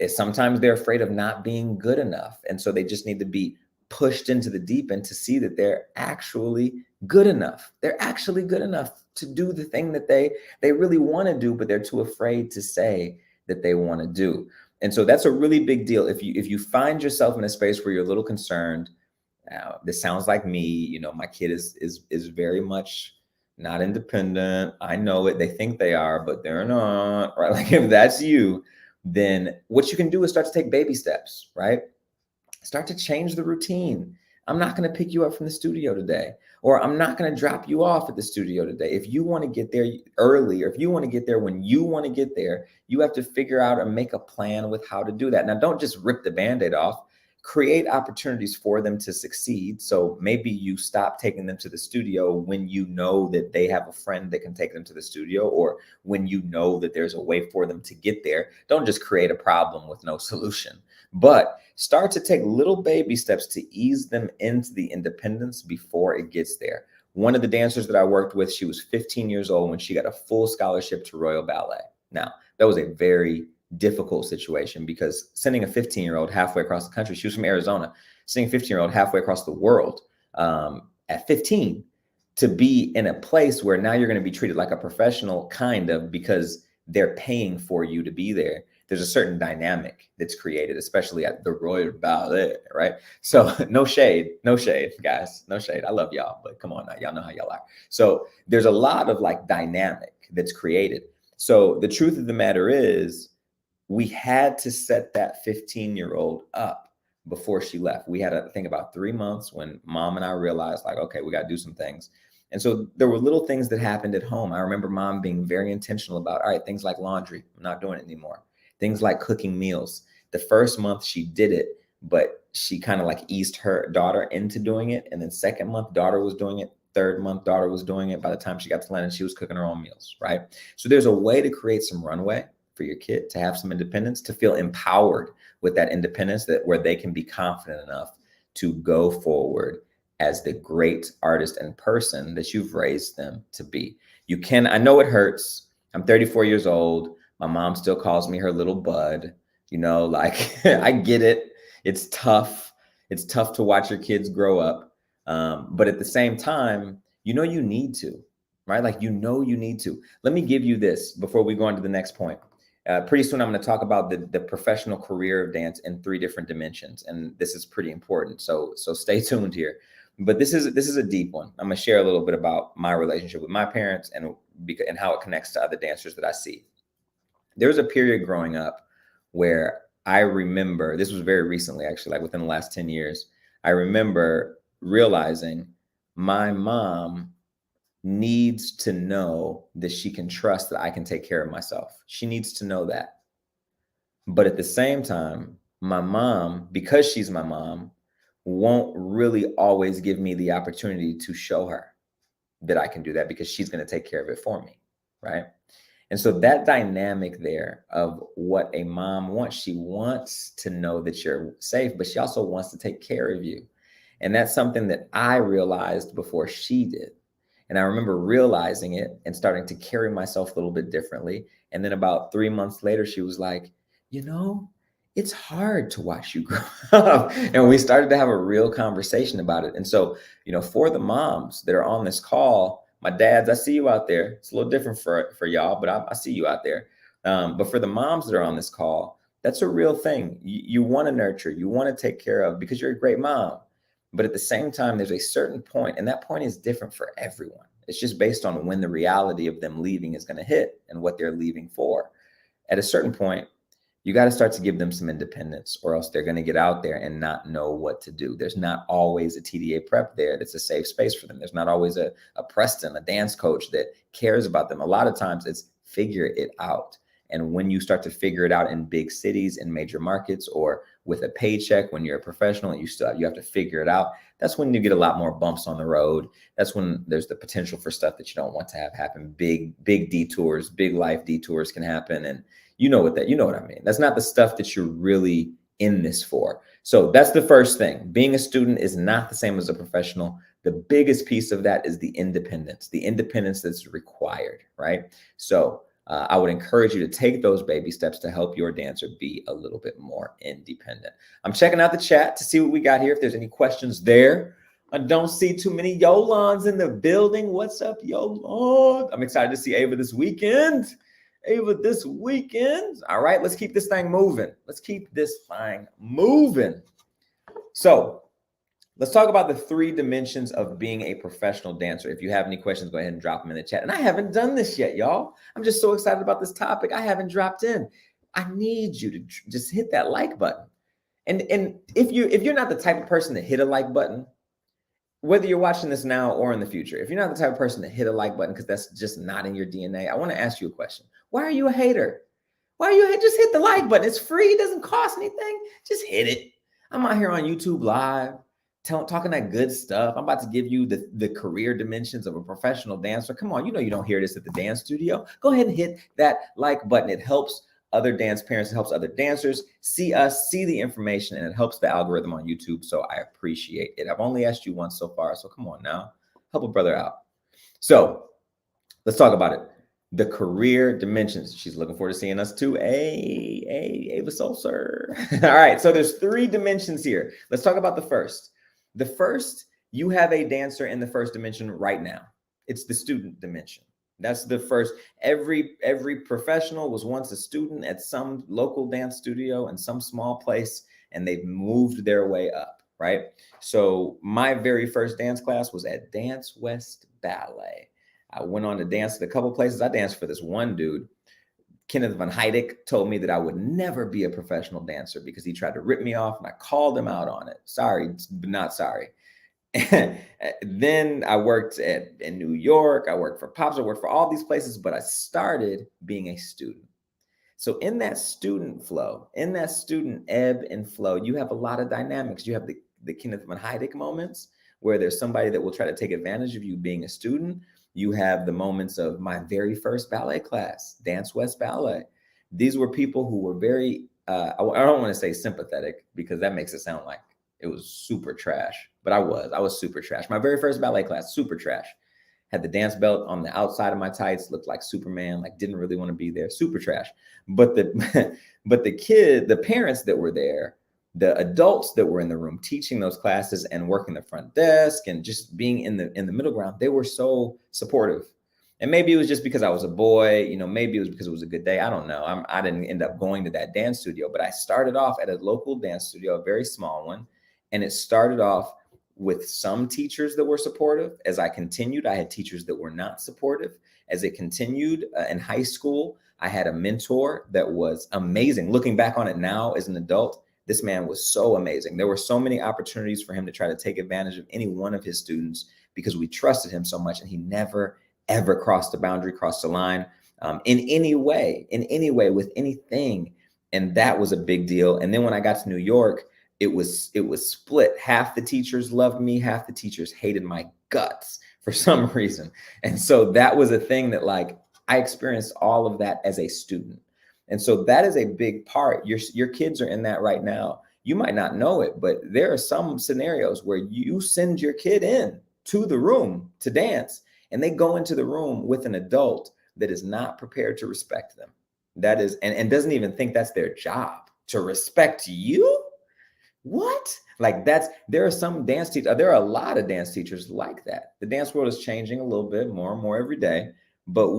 Sometimes they're afraid of not being good enough. And so they just need to be pushed into the deep end to see that they're actually good enough. They're actually good enough to do the thing that they really want to do, but they're too afraid to say that they want to do. And so that's a really big deal. If you find yourself in a space where you're a little concerned, this sounds like me, my kid is very much not independent. I know it. They think they are, but they're not, right? Like if that's you, then what you can do is start to take baby steps, right? Start to change the routine. I'm not going to pick you up from the studio today, or I'm not going to drop you off at the studio today. If you want to get there early, or if you want to get there when you want to get there, you have to figure out and make a plan with how to do that. Now, don't just rip the Band-Aid off. Create opportunities for them to succeed. So maybe you stop taking them to the studio when you know that they have a friend that can take them to the studio, or when you know that there's a way for them to get there. Don't just create a problem with no solution, but start to take little baby steps to ease them into the independence before it gets there. One of the dancers that I worked with, she was 15 years old when she got a full scholarship to Royal Ballet. Now, that was a very difficult situation, because sending a 15-year-old halfway across the country, she was from Arizona, sending a 15-year-old halfway across the world at 15 to be in a place where now you're going to be treated like a professional, kind of, because they're paying for you to be there. There's a certain dynamic that's created, especially at the Royal Ballet, right? So no shade, guys, no shade. I love y'all, but come on now, y'all know how y'all are. So there's a lot of dynamic that's created. So the truth of the matter is, we had to set that 15-year-old up before she left. We had to think about 3 months when mom and I realized okay, we got to do some things. And so there were little things that happened at home. I remember mom being very intentional about, all right, things like laundry, I'm not doing it anymore. Things like cooking meals. The first month she did it, but she kind of eased her daughter into doing it. And then second month, daughter was doing it. Third month, daughter was doing it. By the time she got to London, she was cooking her own meals, right? So there's a way to create some runway for your kid to have some independence, to feel empowered with that independence, where they can be confident enough to go forward as the great artist and person that you've raised them to be. I know it hurts. I'm 34 years old. My mom still calls me her little bud. I get it. It's tough. It's tough to watch your kids grow up. But at the same time, you need to, right? You need to. Let me give you this before we go on to the next point. Pretty soon, I'm going to talk about the professional career of dance in 3 different dimensions. And this is pretty important. So stay tuned here. But this is a deep one. I'm going to share a little bit about my relationship with my parents and how it connects to other dancers that I see. There was a period growing up where I remember, this was very recently, actually, within the last 10 years, I remember realizing my mom needs to know that she can trust that I can take care of myself. She needs to know that. But at the same time, my mom, because she's my mom, won't really always give me the opportunity to show her that I can do that, because she's going to take care of it for me, right? And so that dynamic there of what a mom wants, she wants to know that you're safe, but she also wants to take care of you. And that's something that I realized before she did. And I remember realizing it and starting to carry myself a little bit differently. And then about 3 months later, she was like, you know, it's hard to watch you grow up. And we started to have a real conversation about it. And so, for the moms that are on this call, my dads, I see you out there. It's a little different for y'all, but I see you out there. But for the moms that are on this call, that's a real thing. You want to nurture, you want to take care of, because you're a great mom. But at the same time, there's a certain point, and that point is different for everyone. It's just based on when the reality of them leaving is going to hit and what they're leaving for. At a certain point, you got to start to give them some independence, or else they're going to get out there and not know what to do. There's not always a TDA Prep there that's a safe space for them. There's not always a Preston, a dance coach that cares about them. A lot of times it's figure it out. And when you start to figure it out in big cities, in major markets, or with a paycheck, when you're a professional and you have to figure it out, that's when you get a lot more bumps on the road. That's when there's the potential for stuff that you don't want to have happen. Big detours, big life detours can happen. And you know what I mean. That's not the stuff that you're really in this for. So that's the first thing. Being a student is not the same as a professional. The biggest piece of that is the independence that's required, right? So I would encourage you to take those baby steps to help your dancer be a little bit more independent. I'm checking out the chat to see what we got here, if there's any questions there. I don't see too many Yolans in the building. What's up, Yolan? I'm excited to see Ava this weekend. All right, let's keep this thing moving. So let's talk about the 3 dimensions of being a professional dancer. If you have any questions, go ahead and drop them in the chat. And I haven't done this yet, y'all. I'm just so excited about this topic. I haven't dropped in. I need you to just hit that like button. And if you're not the type of person to hit a like button, whether you're watching this now or in the future, if you're not the type of person to hit a like button because that's just not in your DNA, I want to ask you a question. Why are you a hater? Just hit the like button. It's free. It doesn't cost anything. Just hit it. I'm out here on YouTube Live talking that good stuff. I'm about to give you the career dimensions of a professional dancer. Come on, you don't hear this at the dance studio. Go ahead and hit that like button. It helps other dance parents, it helps other dancers see us, see the information, and it helps the algorithm on YouTube. So I appreciate it. I've only asked you once so far, so come on now, help a brother out. So let's talk about it. The career dimensions. She's looking forward to seeing us too. Ava Solser. All right, so there's 3 dimensions here. Let's talk about the first. The first, you have a dancer in the first dimension right now. It's the student dimension. That's the first. Every professional was once a student at some local dance studio in some small place, and they've moved their way up, right? So my very first dance class was at Dance West Ballet. I went on to dance at a couple places. I danced for this one dude. Kenneth Van Heidik told me that I would never be a professional dancer because he tried to rip me off, and I called him out on it. Sorry, but not sorry. Then I worked in New York. I worked for Pops. I worked for all these places, but I started being a student. So in that student flow, in that student ebb and flow, you have a lot of dynamics. You have the Kenneth Van Heidik moments where there's somebody that will try to take advantage of you being a student. You have the moments of my very first ballet class, Dance West Ballet. These were people who were very, I don't want to say sympathetic because that makes it sound like it was super trash, but I was super trash. My very first ballet class, super trash. Had the dance belt on the outside of my tights, looked like Superman, like didn't really want to be there, super trash. But the parents that were there, the adults that were in the room teaching those classes and working the front desk and just being in the middle ground, they were so supportive. And maybe it was just because I was a boy, maybe it was because it was a good day. I don't know. I didn't end up going to that dance studio, but I started off at a local dance studio, a very small one. And it started off with some teachers that were supportive. As I continued, I had teachers that were not supportive. As it continued in high school, I had a mentor that was amazing. Looking back on it now as an adult, this man was so amazing. There were so many opportunities for him to try to take advantage of any one of his students because we trusted him so much, and he never, ever crossed the boundary, crossed the line in any way, with anything. And that was a big deal. And then when I got to New York, it was split. Half the teachers loved me, half the teachers hated my guts for some reason. And so that was a thing that I experienced all of that as a student. And so that is a big part. Your kids are in that right now. You might not know it, but there are some scenarios where you send your kid in to the room to dance, And they go into the room with an adult that is not prepared to respect them. That is, and doesn't even think that's their job to respect you. What? Like there are some dance teachers, there are a lot of dance teachers like that. The dance world is changing a little bit more and more every day, but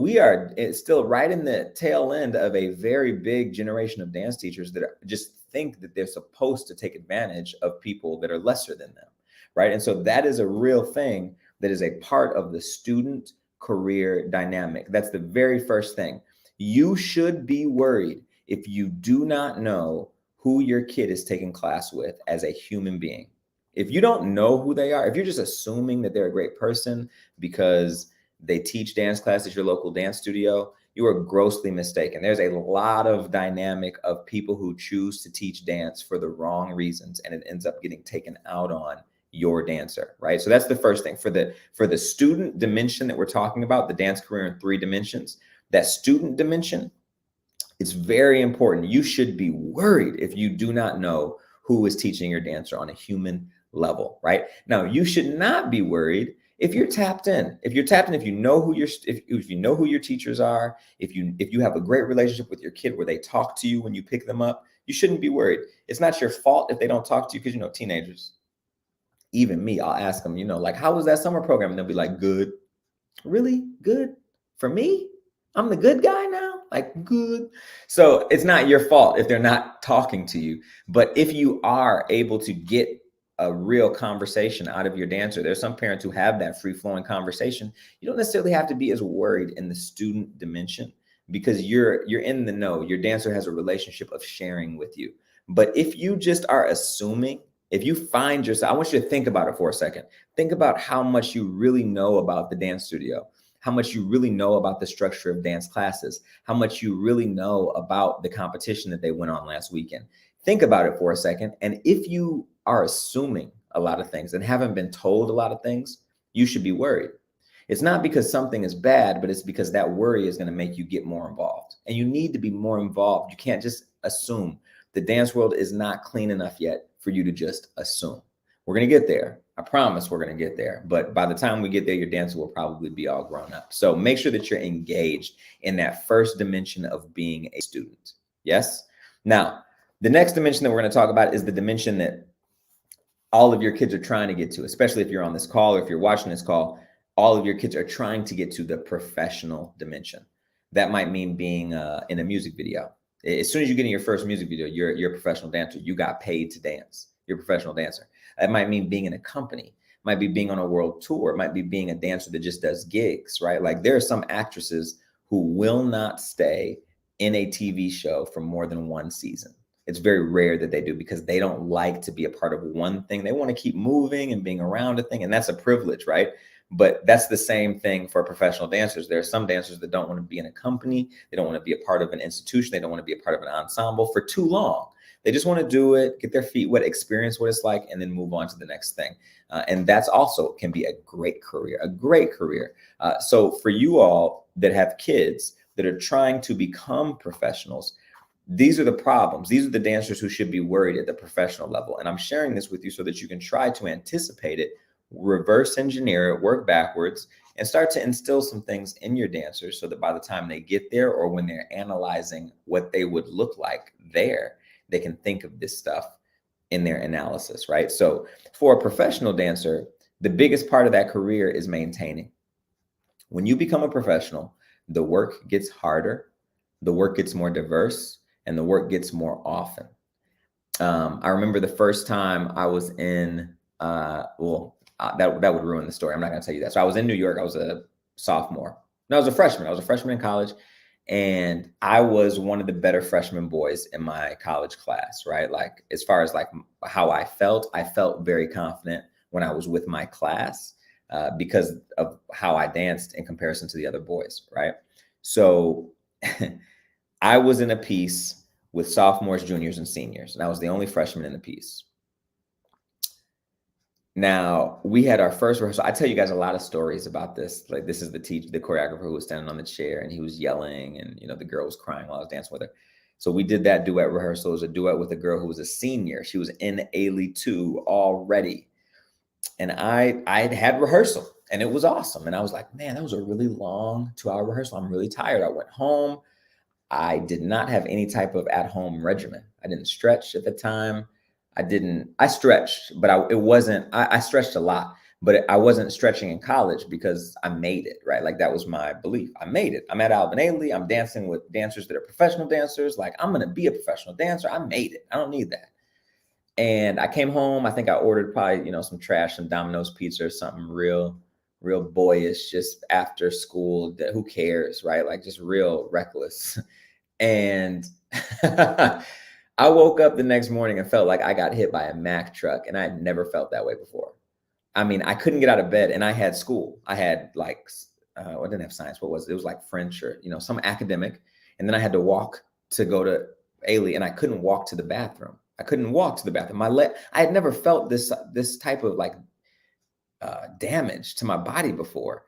it's still right in the tail end of a very big generation of dance teachers that just think that they're supposed to take advantage of people that are lesser than them, right? And so that is a real thing that is a part of the student career dynamic. That's the very first thing. You should be worried if you do not know who your kid is taking class with as a human being. If you don't know who they are, if you're just assuming that they're a great person because they teach dance class at your local dance studio, you are grossly mistaken. There's a lot of dynamic of people who choose to teach dance for the wrong reasons, and it ends up getting taken out on your dancer, right? So that's the first thing. For the student dimension that we're talking about, the dance career in 3 dimensions, that student dimension, it's very important. You should be worried if you do not know who is teaching your dancer on a human level, right? Now, you should not be worried if you're tapped in. If you're tapped in, if you know who your teachers are, if you have a great relationship with your kid where they talk to you when you pick them up, you shouldn't be worried. It's not your fault if they don't talk to you, because teenagers, even me, I'll ask them, like, how was that summer program? And they'll be like, good. Really? Good? For me? I'm the good guy now? Like, good. So it's not your fault if they're not talking to you. But if you are able to get a real conversation out of your dancer, there's some parents who have that free-flowing conversation. You don't necessarily have to be as worried in the student dimension, because you're in the know. Your dancer has a relationship of sharing with you. But if you just are assuming, if you find yourself, I want you to think about it for a second. Think about how much you really know about the dance studio, how much you really know about the structure of dance classes, how much you really know about the competition that they went on last weekend. Think about it for a second. And if you are assuming a lot of things and haven't been told a lot of things, you should be worried. It's not because something is bad, but it's because that worry is going to make you get more involved. And you need to be more involved. You can't just assume. The dance world is not clean enough yet for you to just assume. We're going to get there. I promise we're going to get there. But by the time we get there, your dancer will probably be all grown up. So make sure that you're engaged in that first dimension of being a student. Yes? Now, the next dimension that we're going to talk about is the dimension that all of your kids are trying to get to, especially if you're on this call or if you're watching this call. All of your kids are trying to get to the professional dimension. That might mean being in a music video. As soon as you get in your first music video, you're a professional dancer. You got paid to dance. You're a professional dancer. That might mean being in a company. It might be being on a world tour. It might be being a dancer that just does gigs, right? Like, there are some actresses who will not stay in a TV show for more than 1 season. It's very rare that they do, because they don't like to be a part of one thing. They want to keep moving and being around a thing. And that's a privilege, right? But that's the same thing for professional dancers. There are some dancers that don't want to be in a company. They don't want to be a part of an institution. They don't want to be a part of an ensemble for too long. They just want to do it, get their feet wet, experience what it's like, and then move on to the next thing. And that's also can be a great career, So for you all that have kids that are trying to become professionals, these are the problems. These are the dancers who should be worried at the professional level. And I'm sharing this with you so that you can try to anticipate it, reverse engineer it, work backwards, and start to instill some things in your dancers so that by the time they get there, or when they're analyzing what they would look like there, they can think of this stuff in their analysis, right? So for a professional dancer, the biggest part of that career is maintaining. When you become a professional, the work gets harder, the work gets more diverse, and the work gets more often. I remember the first time I was in, that would ruin the story. I'm not going to tell you that. So I was in New York. I was a sophomore. No, I was a freshman. I was a freshman in college. And I was one of the better freshman boys in my college class, right? Like, as far as like how I felt very confident when I was with my class because of how I danced in comparison to the other boys, right? So I was in a piece with sophomores, juniors, and seniors, and I was the only freshman in the piece. Now, we had our first rehearsal. I tell you guys a lot of stories about this. Like, this is the choreographer who was standing on the chair, and he was yelling, and the girl was crying while I was dancing with her. So we did that duet rehearsal. It was a duet with a girl who was a senior. She was in A.L.E. 2 already. And I had rehearsal. And it was awesome. And I was like, man, that was a really long 2-hour rehearsal. I'm really tired. I went home. I did not have any type of at-home regimen. I didn't stretch at the time. I stretched, but I stretched a lot, but I wasn't stretching in college because I made it, right? Like that was my belief. I made it. I'm at Alvin Ailey. I'm dancing with dancers that are professional dancers. Like I'm going to be a professional dancer. I made it. I don't need that. And I came home. I think I ordered probably, some trash, some Domino's pizza or something real boyish just after school. Who cares, right? Like just real reckless. And I woke up the next morning and felt like I got hit by a Mack truck, and I had never felt that way before. I mean, I couldn't get out of bed, and I had school. I had like, I didn't have science. What was it? It was like French or, some academic. And then I had to walk to go to Ailey, and I couldn't walk to the bathroom. I couldn't walk to the bathroom. I had never felt this type of like damage to my body before,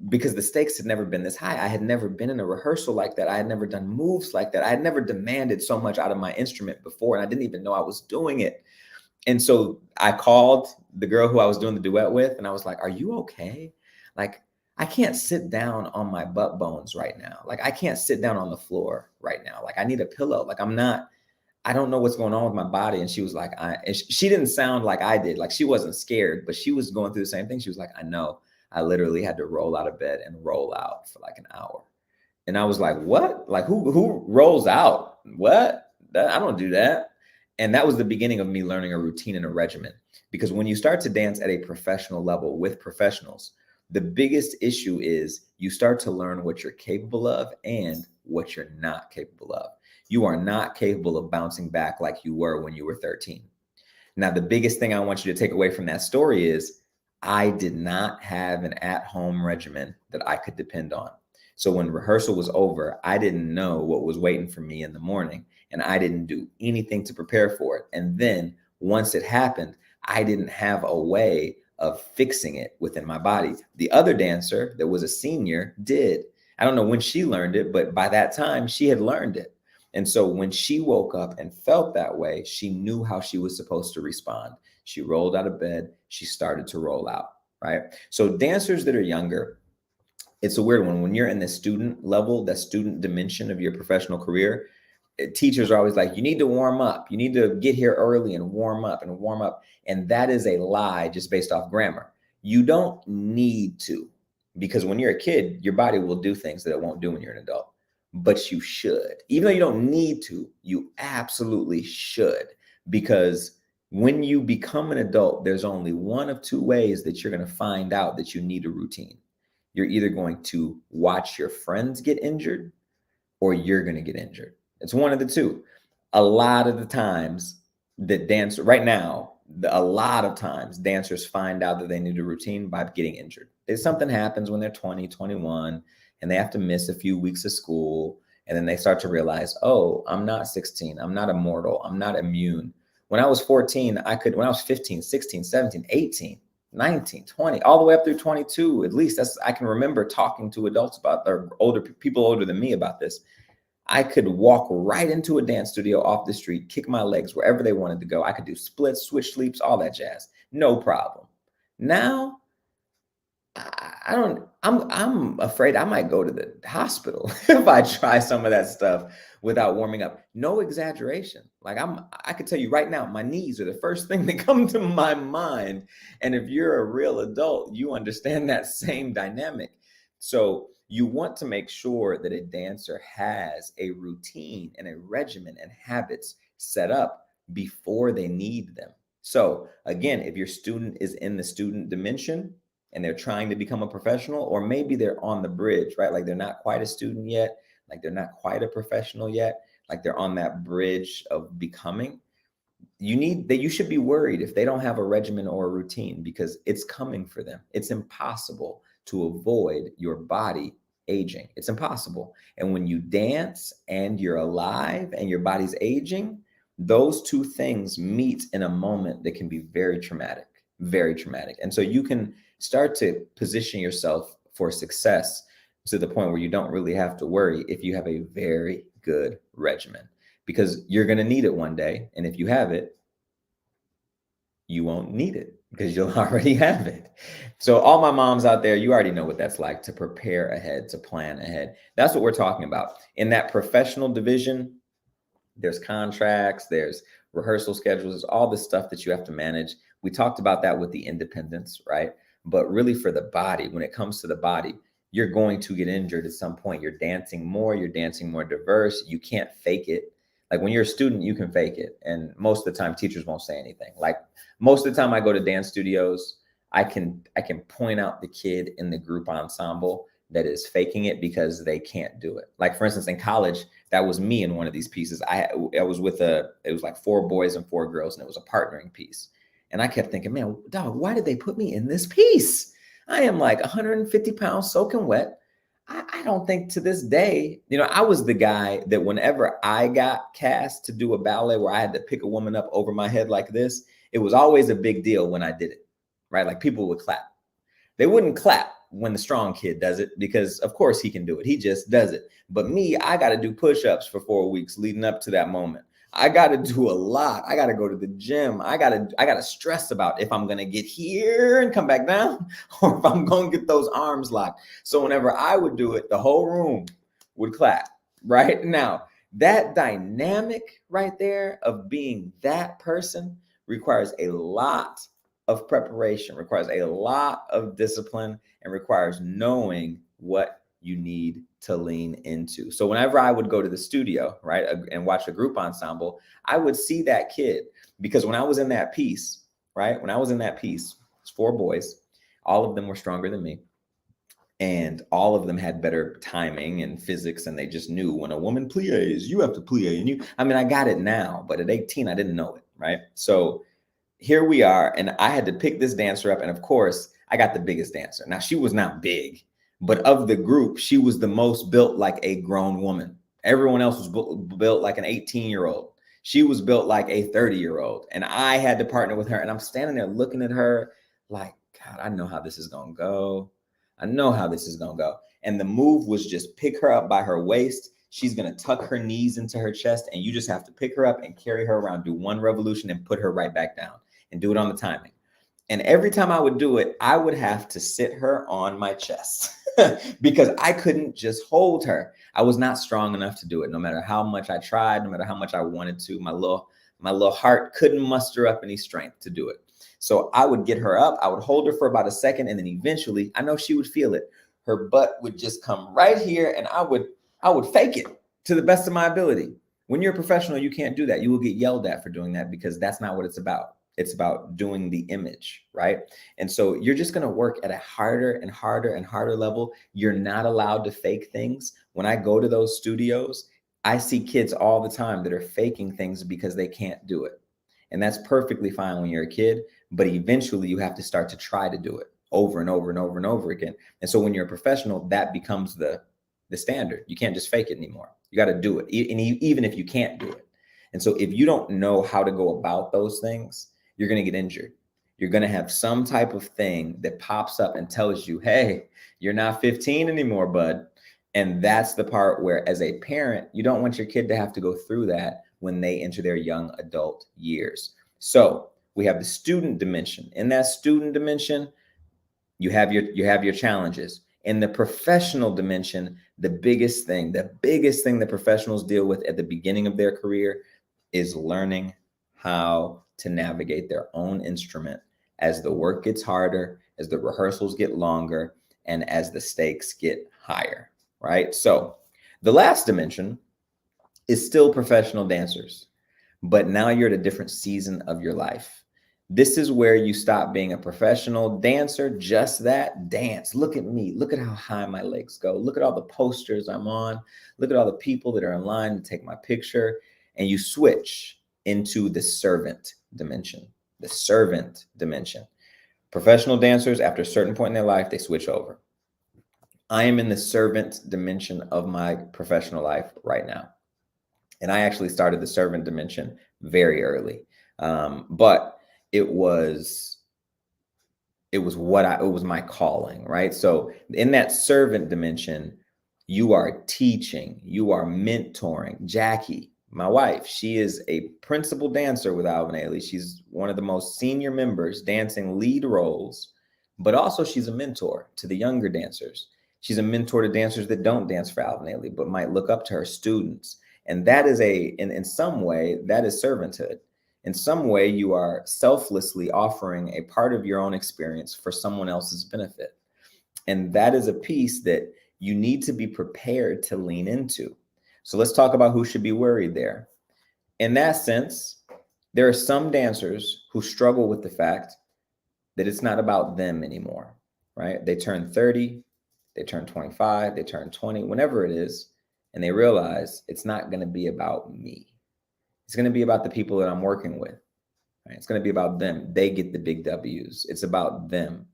because the stakes had never been this high. I had never been in a rehearsal like that. I had never done moves like that. I had never demanded so much out of my instrument before, and I didn't even know I was doing it. And so I called the girl who I was doing the duet with, and I was like, are you okay? Like, I can't sit down on my butt bones right now. Like, I can't sit down on the floor right now. Like, I need a pillow. Like, I don't know what's going on with my body. And she was like, she didn't sound like I did. Like, she wasn't scared, but she was going through the same thing. She was like, I know. I literally had to roll out of bed and roll out for like an hour. And I was like, what? Like who rolls out? What? I don't do that. And that was the beginning of me learning a routine and a regimen. Because when you start to dance at a professional level with professionals, the biggest issue is you start to learn what you're capable of and what you're not capable of. You are not capable of bouncing back like you were when you were 13. Now, the biggest thing I want you to take away from that story is I did not have an at-home regimen that I could depend on. So when rehearsal was over, I didn't know what was waiting for me in the morning, and I didn't do anything to prepare for it. And then once it happened, I didn't have a way of fixing it within my body. The other dancer that was a senior did. I don't know when she learned it, but by that time she had learned it. And so when she woke up and felt that way, she knew how she was supposed to respond. She rolled out of bed. She started to roll out, right? So dancers that are younger, it's a weird one. When you're in the student level, the student dimension of your professional career, teachers are always like, you need to warm up. You need to get here early and warm up and warm up. And that is a lie just based off grammar. You don't need to, because when you're a kid, your body will do things that it won't do when you're an adult. But you should. Even though you don't need to, you absolutely should. Because when you become an adult, there's only one of two ways that you're going to find out that you need a routine. You're either going to watch your friends get injured or you're going to get injured. It's one of the two. A lot of the times that a lot of times dancers find out that they need a routine by getting injured. If something happens when they're 20, 21, and they have to miss a few weeks of school, and then they start to realize, oh, I'm not 16. I'm not immortal. I'm not immune. When I was 14, when I was 15, 16, 17, 18, 19, 20, all the way up through 22, at least I can remember talking to adults about, or people older than me about this. I could walk right into a dance studio off the street, kick my legs wherever they wanted to go. I could do splits, switch sleeps, all that jazz. No problem. Now, I'm afraid I might go to the hospital if I try some of that stuff without warming up. No exaggeration. Like I could tell you right now, my knees are the first thing that come to my mind. And if you're a real adult, you understand that same dynamic. So you want to make sure that a dancer has a routine and a regimen and habits set up before they need them. So again, if your student is in the student dimension, and they're trying to become a professional, or maybe they're on the bridge, right? Like they're not quite a student yet, like they're not quite a professional yet, like they're on that bridge of becoming. You should be worried if they don't have a regimen or a routine, because it's coming for them. It's impossible to avoid your body aging. It's impossible. And when you dance and you're alive and your body's aging, those two things meet in a moment that can be very traumatic, very traumatic. And so you can start to position yourself for success to the point where you don't really have to worry if you have a very good regimen, because you're going to need it one day. And if you have it, you won't need it because you'll already have it. So all my moms out there, you already know what that's like, to prepare ahead, to plan ahead. That's what we're talking about. In that professional division, there's contracts, there's rehearsal schedules, there's all this stuff that you have to manage. We talked about that with the independence, right? But really for the body, when it comes to the body, you're going to get injured at some point. You're dancing more diverse. You can't fake it. Like when you're a student, you can fake it. And most of the time teachers won't say anything. Like most of the time I go to dance studios, I can point out the kid in the group ensemble that is faking it because they can't do it. Like for instance, in college, that was me in one of these pieces. I was with it was like 4 boys and 4 girls, and it was a partnering piece. And I kept thinking, man, dog, why did they put me in this piece? I am like 150 pounds soaking wet. I don't think to this day, I was the guy that whenever I got cast to do a ballet where I had to pick a woman up over my head like this, it was always a big deal when I did it, right? Like people would clap. They wouldn't clap when the strong kid does it because of course he can do it. He just does it. But me, I got to do push-ups for 4 weeks leading up to that moment. I got to do a lot. I got to go to the gym. I got to stress about if I'm going to get here and come back down or if I'm going to get those arms locked. So whenever I would do it, the whole room would clap. Right now, that dynamic right there of being that person requires a lot of preparation, requires a lot of discipline, and requires knowing what you need to lean into. So whenever I would go to the studio, right, and watch a group ensemble, I would see that kid, because when I was in that piece, right, it's 4 boys, all of them were stronger than me. And all of them had better timing and physics, and they just knew when a woman plies, you have to plie. And I got it now, but at 18, I didn't know it, right? So here we are, and I had to pick this dancer up, and of course, I got the biggest dancer. Now, she was not big, but of the group, she was the most built like a grown woman. Everyone else was built like an 18-year-old. She was built like a 30-year-old, and I had to partner with her, and I'm standing there looking at her like, God, I know how this is going to go. And the move was just pick her up by her waist. She's going to tuck her knees into her chest, and you just have to pick her up and carry her around, do 1 revolution and put her right back down and do it on the timing. And every time I would do it, I would have to sit her on my chest because I couldn't just hold her. I was not strong enough to do it. No matter how much I tried, no matter how much I wanted to, my little heart couldn't muster up any strength to do it. So I would get her up, I would hold her for about a second, and then eventually, I know she would feel it. Her butt would just come right here, and I would fake it to the best of my ability. When you're a professional, you can't do that. You will get yelled at for doing that because that's not what it's about. It's about doing the image, right? And so you're just going to work at a harder and harder and harder level. You're not allowed to fake things. When I go to those studios, I see kids all the time that are faking things because they can't do it. And that's perfectly fine when you're a kid, but eventually you have to start to try to do it over and over and over and over again. And so when you're a professional, that becomes the standard. You can't just fake it anymore. You got to do it, and even if you can't do it. And so if you don't know how to go about those things, you're going to get injured. You're going to have some type of thing that pops up and tells you, hey, you're not 15 anymore, bud. And that's the part where, as a parent, you don't want your kid to have to go through that when they enter their young adult years. So we have the student dimension. In that student dimension, you have your challenges. In the professional dimension, the biggest thing that professionals deal with at the beginning of their career is learning how to navigate their own instrument as the work gets harder, as the rehearsals get longer, and as the stakes get higher, right? So the last dimension is still professional dancers, but now you're at a different season of your life. This is where you stop being a professional dancer, just that dance. Look at me. Look at how high my legs go. Look at all the posters I'm on. Look at all the people that are in line to take my picture. And you switch into the servant dimension. The servant dimension. Professional dancers, after a certain point in their life, they switch over. I am in the servant dimension of my professional life right now. And I actually started the servant dimension very early. But it was my calling, right? So in that servant dimension, you are teaching, you are mentoring. Jackie, My wife, she is a principal dancer with Alvin Ailey. She's one of the most senior members, dancing lead roles, but also she's a mentor to the younger dancers. She's a mentor to dancers that don't dance for Alvin Ailey, but might look up to her students. And that is in some way, that is servanthood. In some way, you are selflessly offering a part of your own experience for someone else's benefit. And that is a piece that you need to be prepared to lean into. So let's talk about who should be worried there. In that sense, there are some dancers who struggle with the fact that it's not about them anymore, right? They turn 30, they turn 25, they turn 20, whenever it is, and they realize it's not going to be about me. It's going to be about the people that I'm working with. Right? It's going to be about them. They get the big W's. It's about them.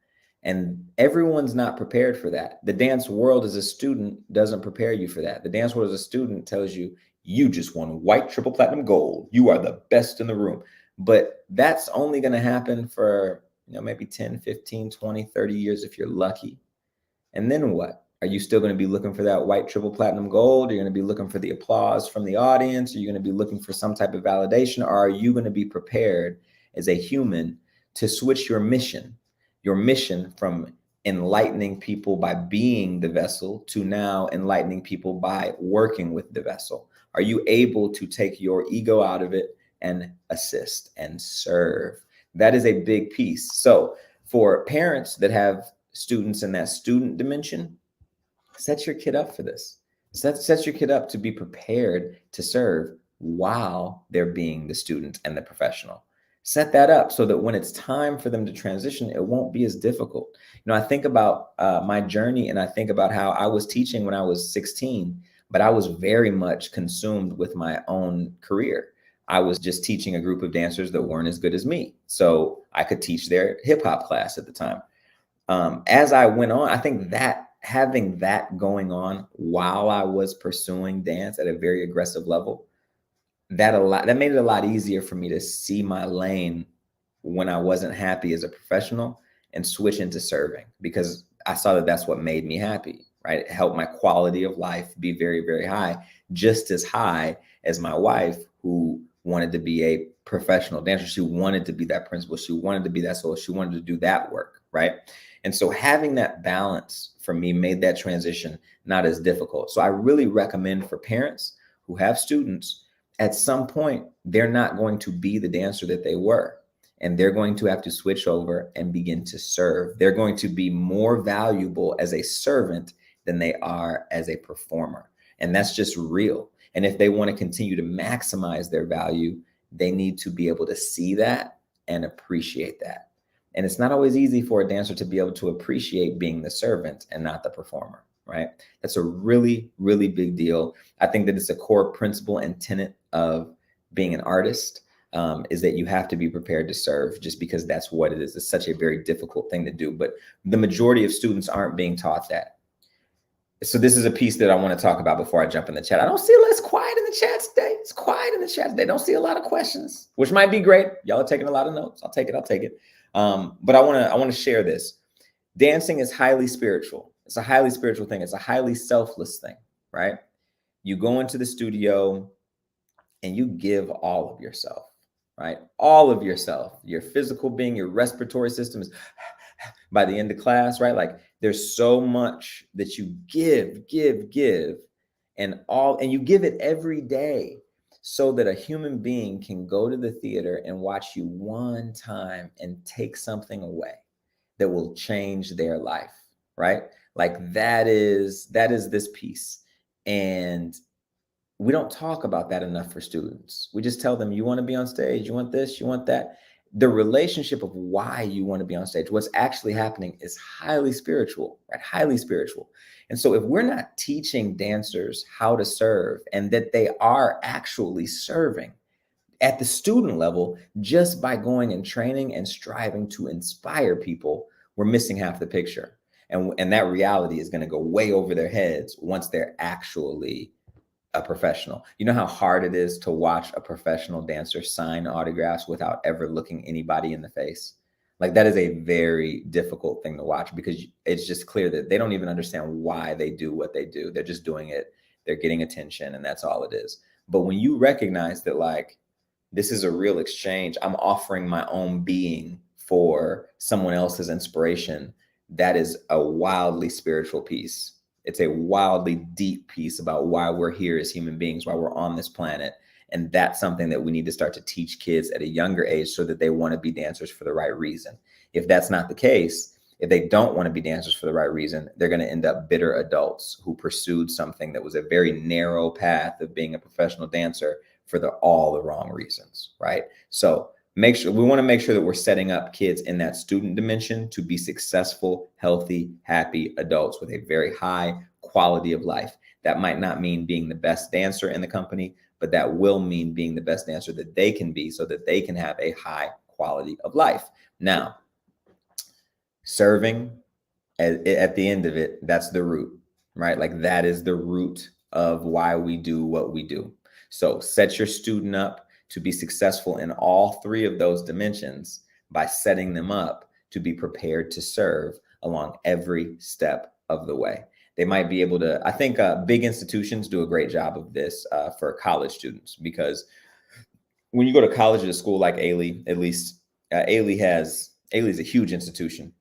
And everyone's not prepared for that. The dance world as a student doesn't prepare you for that. The dance world as a student tells you, you just won white, triple platinum, gold. You are the best in the room. But that's only going to happen for, maybe 10, 15, 20, 30 years if you're lucky. And then what? Are you still going to be looking for that white, triple platinum, gold? Are you going to be looking for the applause from the audience? Are you going to be looking for some type of validation? Or are you going to be prepared as a human to switch your mission from enlightening people by being the vessel to now enlightening people by working with the vessel? Are you able to take your ego out of it and assist and serve? That is a big piece. So for parents that have students in that student dimension, set your kid up for this. Set your kid up to be prepared to serve while they're being the student and the professional. Set that up so that when it's time for them to transition, it won't be as difficult. I think about my journey, and I think about how I was teaching when I was 16, but I was very much consumed with my own career. I was just teaching a group of dancers that weren't as good as me, so I could teach their hip hop class at the time. As I went on, I think that having that going on while I was pursuing dance at a very aggressive level, that made it a lot easier for me to see my lane when I wasn't happy as a professional and switch into serving, because I saw that that's what made me happy, right? It helped my quality of life be very, very high, just as high as my wife, who wanted to be a professional dancer. She wanted to be that principal. She wanted to be that solo. She wanted to do that work, right? And so having that balance for me made that transition not as difficult. So I really recommend for parents who have students, at some point, they're not going to be the dancer that they were, and they're going to have to switch over and begin to serve. They're going to be more valuable as a servant than they are as a performer. And that's just real. And if they want to continue to maximize their value, they need to be able to see that and appreciate that. And it's not always easy for a dancer to be able to appreciate being the servant and not the performer, right? That's a really, really big deal. I think that it's a core principle and tenet of being an artist, is that you have to be prepared to serve, just because that's what it is. It's such a very difficult thing to do, but the majority of students aren't being taught that. So this is a piece that I want to talk about before I jump in the chat. I don't see less quiet in the chat today. It's quiet in the chat today. Don't see a lot of questions, which might be great. Y'all are taking a lot of notes. I'll take it. But I want to share this. Dancing is highly spiritual. It's a highly spiritual thing. It's a highly selfless thing, right? You go into the studio and you give all of yourself, right? All of yourself, your physical being, your respiratory system is by the end of class, right? Like there's so much that you give, and you give it every day, so that a human being can go to the theater and watch you one time and take something away that will change their life, right? Like that is this piece. And we don't talk about that enough for students. We just tell them, you want to be on stage, you want this, you want that. The relationship of why you want to be on stage, what's actually happening, is highly spiritual, right? Highly spiritual. And so if we're not teaching dancers how to serve, and that they are actually serving at the student level just by going and training and striving to inspire people, we're missing half the picture. And that reality is going to go way over their heads once they're actually a professional. You know how hard it is to watch a professional dancer sign autographs without ever looking anybody in the face? Like that is a very difficult thing to watch, because it's just clear that they don't even understand why they do what they do. They're just doing it. They're getting attention, and that's all it is. But when you recognize that, like, this is a real exchange, I'm offering my own being for someone else's inspiration, that is a wildly spiritual piece. It's a wildly deep piece about why we're here as human beings, why we're on this planet. And that's something that we need to start to teach kids at a younger age so that they want to be dancers for the right reason. If that's not the case, if they don't want to be dancers for the right reason, they're going to end up bitter adults who pursued something that was a very narrow path of being a professional dancer for all the wrong reasons, right? So we want to make sure that we're setting up kids in that student dimension to be successful, healthy, happy adults with a very high quality of life. That might not mean being the best dancer in the company, but that will mean being the best dancer that they can be so that they can have a high quality of life. Now, serving, at the end of it, that's the root, right? Like, that is the root of why we do what we do. So set your student up to be successful in all three of those dimensions by setting them up to be prepared to serve along every step of the way. They might be able to, I think big institutions do a great job of this for college students, because when you go to college at a school like Ailey, at least Ailey is a huge institution.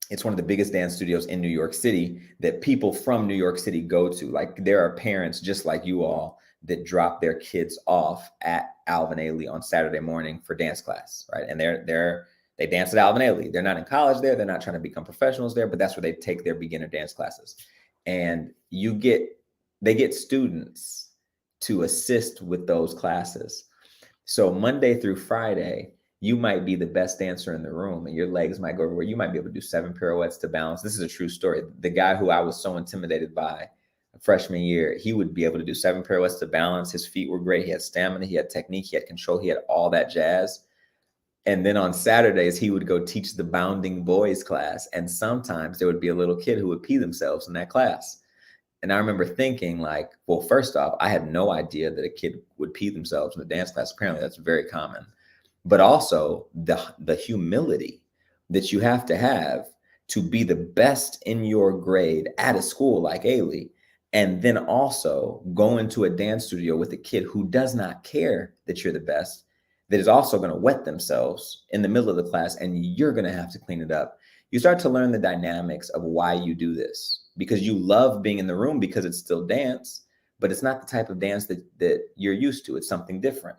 It's one of the biggest dance studios in New York City that people from New York City go to. Like, there are parents just like you all that drop their kids off at Alvin Ailey on Saturday morning for dance class, right? And they dance at Alvin Ailey. They're not in college there. They're not trying to become professionals there, but that's where they take their beginner dance classes. And they get students to assist with those classes. So Monday through Friday, you might be the best dancer in the room and your legs might go everywhere. You might be able to do 7 pirouettes to balance. This is a true story. The guy who I was so intimidated by freshman year, he would be able to do 7 pirouettes to balance. His feet were great. He had stamina, he had technique, he had control, he had all that jazz. And then on Saturdays, he would go teach the bounding boys class. And sometimes there would be a little kid who would pee themselves in that class. And I remember thinking, like, well, first off, I had no idea that a kid would pee themselves in the dance class. Apparently that's very common. But also the humility that you have to be the best in your grade at a school like Ailey, and then also go into a dance studio with a kid who does not care that you're the best, that is also going to wet themselves in the middle of the class, and you're going to have to clean it up. You start to learn the dynamics of why you do this, because you love being in the room because it's still dance, but it's not the type of dance that you're used to. It's something different.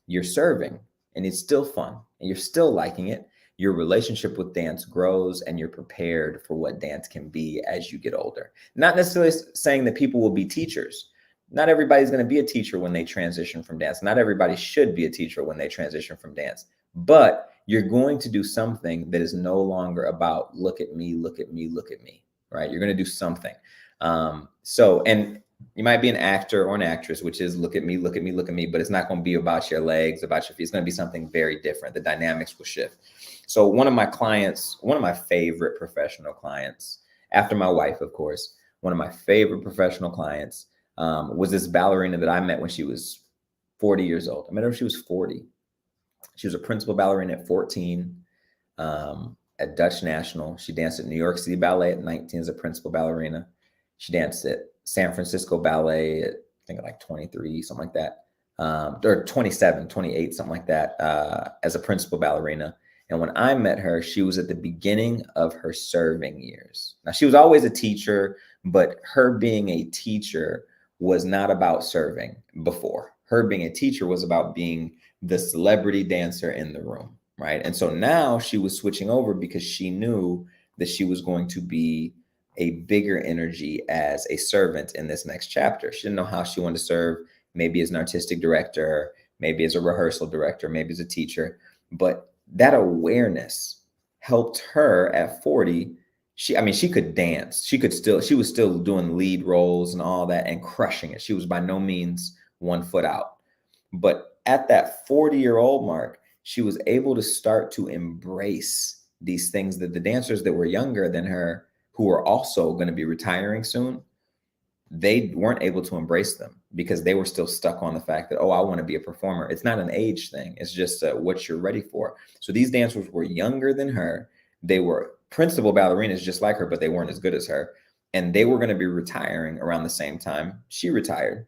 You're serving, and it's still fun, and you're still liking it. Your relationship with dance grows, and you're prepared for what dance can be as you get older. Not necessarily saying that people will be teachers. Not everybody's going to be a teacher when they transition from dance. Not everybody should be a teacher when they transition from dance. But you're going to do something that is no longer about look at me, look at me, look at me, right? You're going to do something. And you might be an actor or an actress, which is look at me, look at me, look at me, but it's not going to be about your legs, about your feet. It's going to be something very different. The dynamics will shift. So one of my favorite professional clients, after my wife, of course, one of my favorite professional clients was this ballerina that I met when she was 40 years old. I met her when she was 40. She was a principal ballerina at 14 at Dutch National. She danced at New York City Ballet at 19 as a principal ballerina. She danced at San Francisco Ballet at, I think, like 23, something like that, or 27, 28, something like that, as a principal ballerina. And when I met her, she was at the beginning of her serving years. Now, she was always a teacher, but her being a teacher was not about serving before. Her being a teacher was about being the celebrity dancer in the room, right? And so now she was switching over because she knew that she was going to be a bigger energy as a servant in this next chapter. She didn't know how she wanted to serve, maybe as an artistic director, maybe as a rehearsal director, maybe as a teacher, but that awareness helped her at 40. She could dance. She was still doing lead roles and all that and crushing it. She was by no means 1 foot out. But at that 40-year-old mark, she was able to start to embrace these things that the dancers that were younger than her, who were also going to be retiring soon, they weren't able to embrace them because they were still stuck on the fact that, oh, I want to be a performer. It's not an age thing. It's just what you're ready for. So these dancers were younger than her. They were principal ballerinas just like her, but they weren't as good as her. And they were going to be retiring around the same time she retired.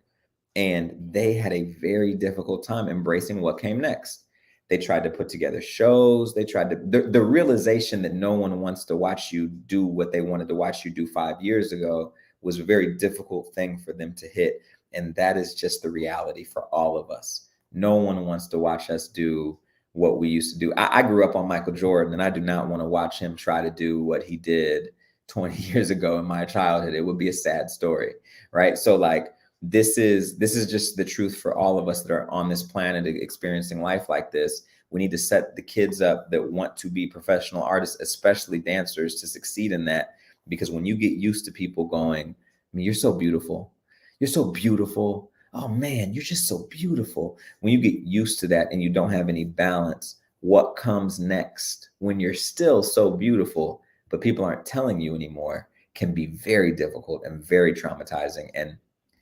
And they had a very difficult time embracing what came next. They tried to put together shows. They tried to, the realization that no one wants to watch you do what they wanted to watch you do 5 years ago was a very difficult thing for them to hit. And that is just the reality for all of us. No one wants to watch us do what we used to do. I grew up on Michael Jordan, and I do not want to watch him try to do what he did 20 years ago in my childhood. It would be a sad story, right? So like, this is just the truth for all of us that are on this planet experiencing life like this. We need to set the kids up that want to be professional artists, especially dancers, to succeed in that. Because when you get used to people going, I mean, you're so beautiful. You're so beautiful. Oh man, you're just so beautiful. When you get used to that and you don't have any balance, what comes next when you're still so beautiful, but people aren't telling you anymore, can be very difficult and very traumatizing. And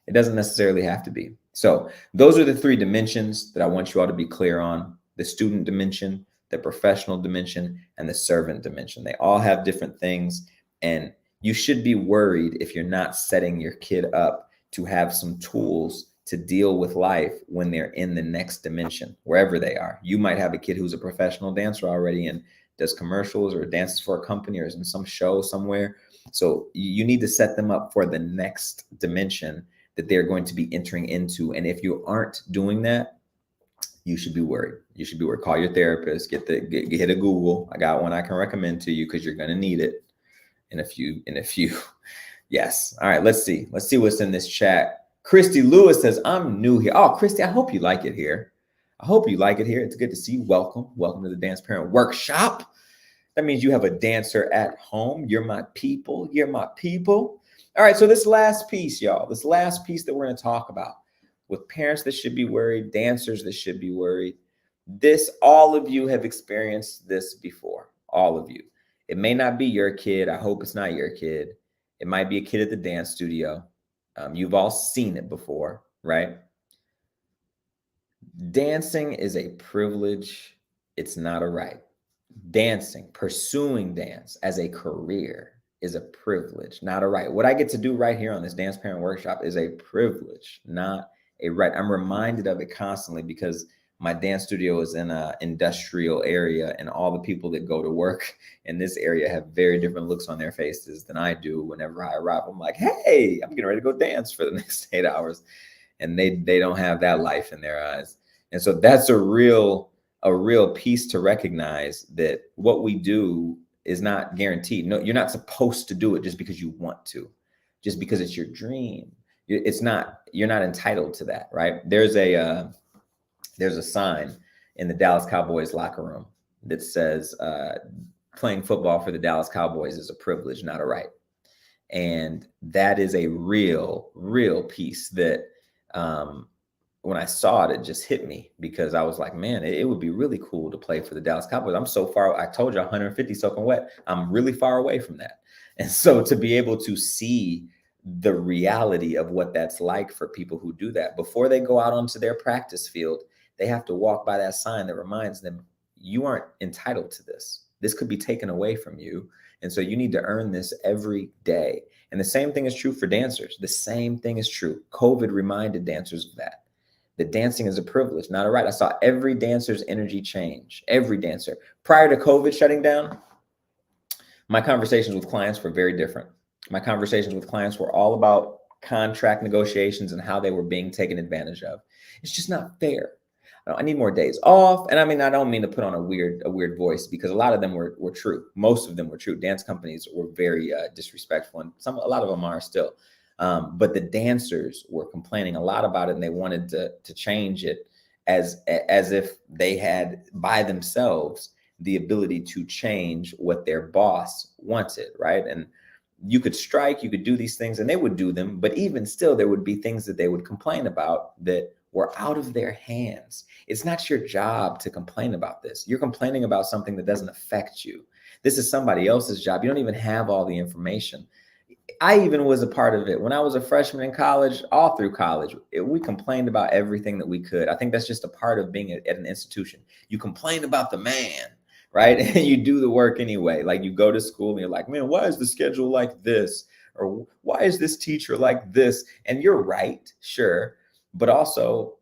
it doesn't necessarily have to be. So those are the 3 dimensions that I want you all to be clear on: the student dimension, the professional dimension, and the servant dimension. They all have different things. And you should be worried if you're not setting your kid up to have some tools to deal with life when they're in the next dimension, wherever they are. You might have a kid who's a professional dancer already and does commercials or dances for a company or is in some show somewhere. So you need to set them up for the next dimension that they're going to be entering into. And if you aren't doing that, you should be worried. You should be worried. Call your therapist, hit a Google. I got one I can recommend to you because you're going to need it in a few. Yes. All right. Let's see what's in this chat. Christy Lewis says, I'm new here. Oh, Christy, I hope you like it here. It's good to see you. Welcome to the Dance Parent Workshop. That means you have a dancer at home. You're my people. All right, so this last piece, y'all, that we're going to talk about with parents that should be worried, dancers that should be worried. All of you have experienced this before, all of you. It may not be your kid. I hope it's not your kid. It might be a kid at the dance studio. You've all seen it before, right? Dancing is a privilege. It's not a right. Dancing, pursuing dance as a career is a privilege, not a right. What I get to do right here on this Dance Parent Workshop is a privilege, not a right. I'm reminded of it constantly because my dance studio is in an industrial area, and all the people that go to work in this area have very different looks on their faces than I do. Whenever I arrive, I'm like, hey, I'm getting ready to go dance for the next 8 hours. And they don't have that life in their eyes. And so that's a real piece to recognize, that what we do is not guaranteed. No, you're not supposed to do it just because you want to, just because it's your dream. You're not entitled to that, right? There's a sign in the Dallas Cowboys locker room that says, playing football for the Dallas Cowboys is a privilege, not a right. And that is a real piece that, when I saw it, it just hit me, because I was like, man, it would be really cool to play for the Dallas Cowboys. I'm so far. I told you 150 soaking wet. I'm really far away from that. And so to be able to see the reality of what that's like for people who do that before they go out onto their practice field, they have to walk by that sign that reminds them, you aren't entitled to this. This could be taken away from you. And so you need to earn this every day. And the same thing is true for dancers. The same thing is true. COVID reminded dancers of that. That dancing is a privilege, not a right. I saw every dancer's energy change, every dancer. Prior to COVID shutting down, my conversations with clients were very different. My conversations with clients were all about contract negotiations and how they were being taken advantage of. It's just not fair. I need more days off. And I mean, I don't mean to put on a weird voice, because a lot of them were true. Most of them were true. Dance companies were very disrespectful, and a lot of them are still. But the dancers were complaining a lot about it, and they wanted to change it as if they had by themselves the ability to change what their boss wanted, right? And you could strike, you could do these things, and they would do them. But even still, there would be things that they would complain about that were out of their hands. It's not your job to complain about this. You're complaining about something that doesn't affect you. This is somebody else's job. You don't even have all the information. I even was a part of it. When I was a freshman in college, all through college, we complained about everything that we could. I think that's just a part of being at an institution. You complain about the man, right? And you do the work anyway. Like, you go to school and you're like, man, why is the schedule like this? Or why is this teacher like this? And you're right, sure. but also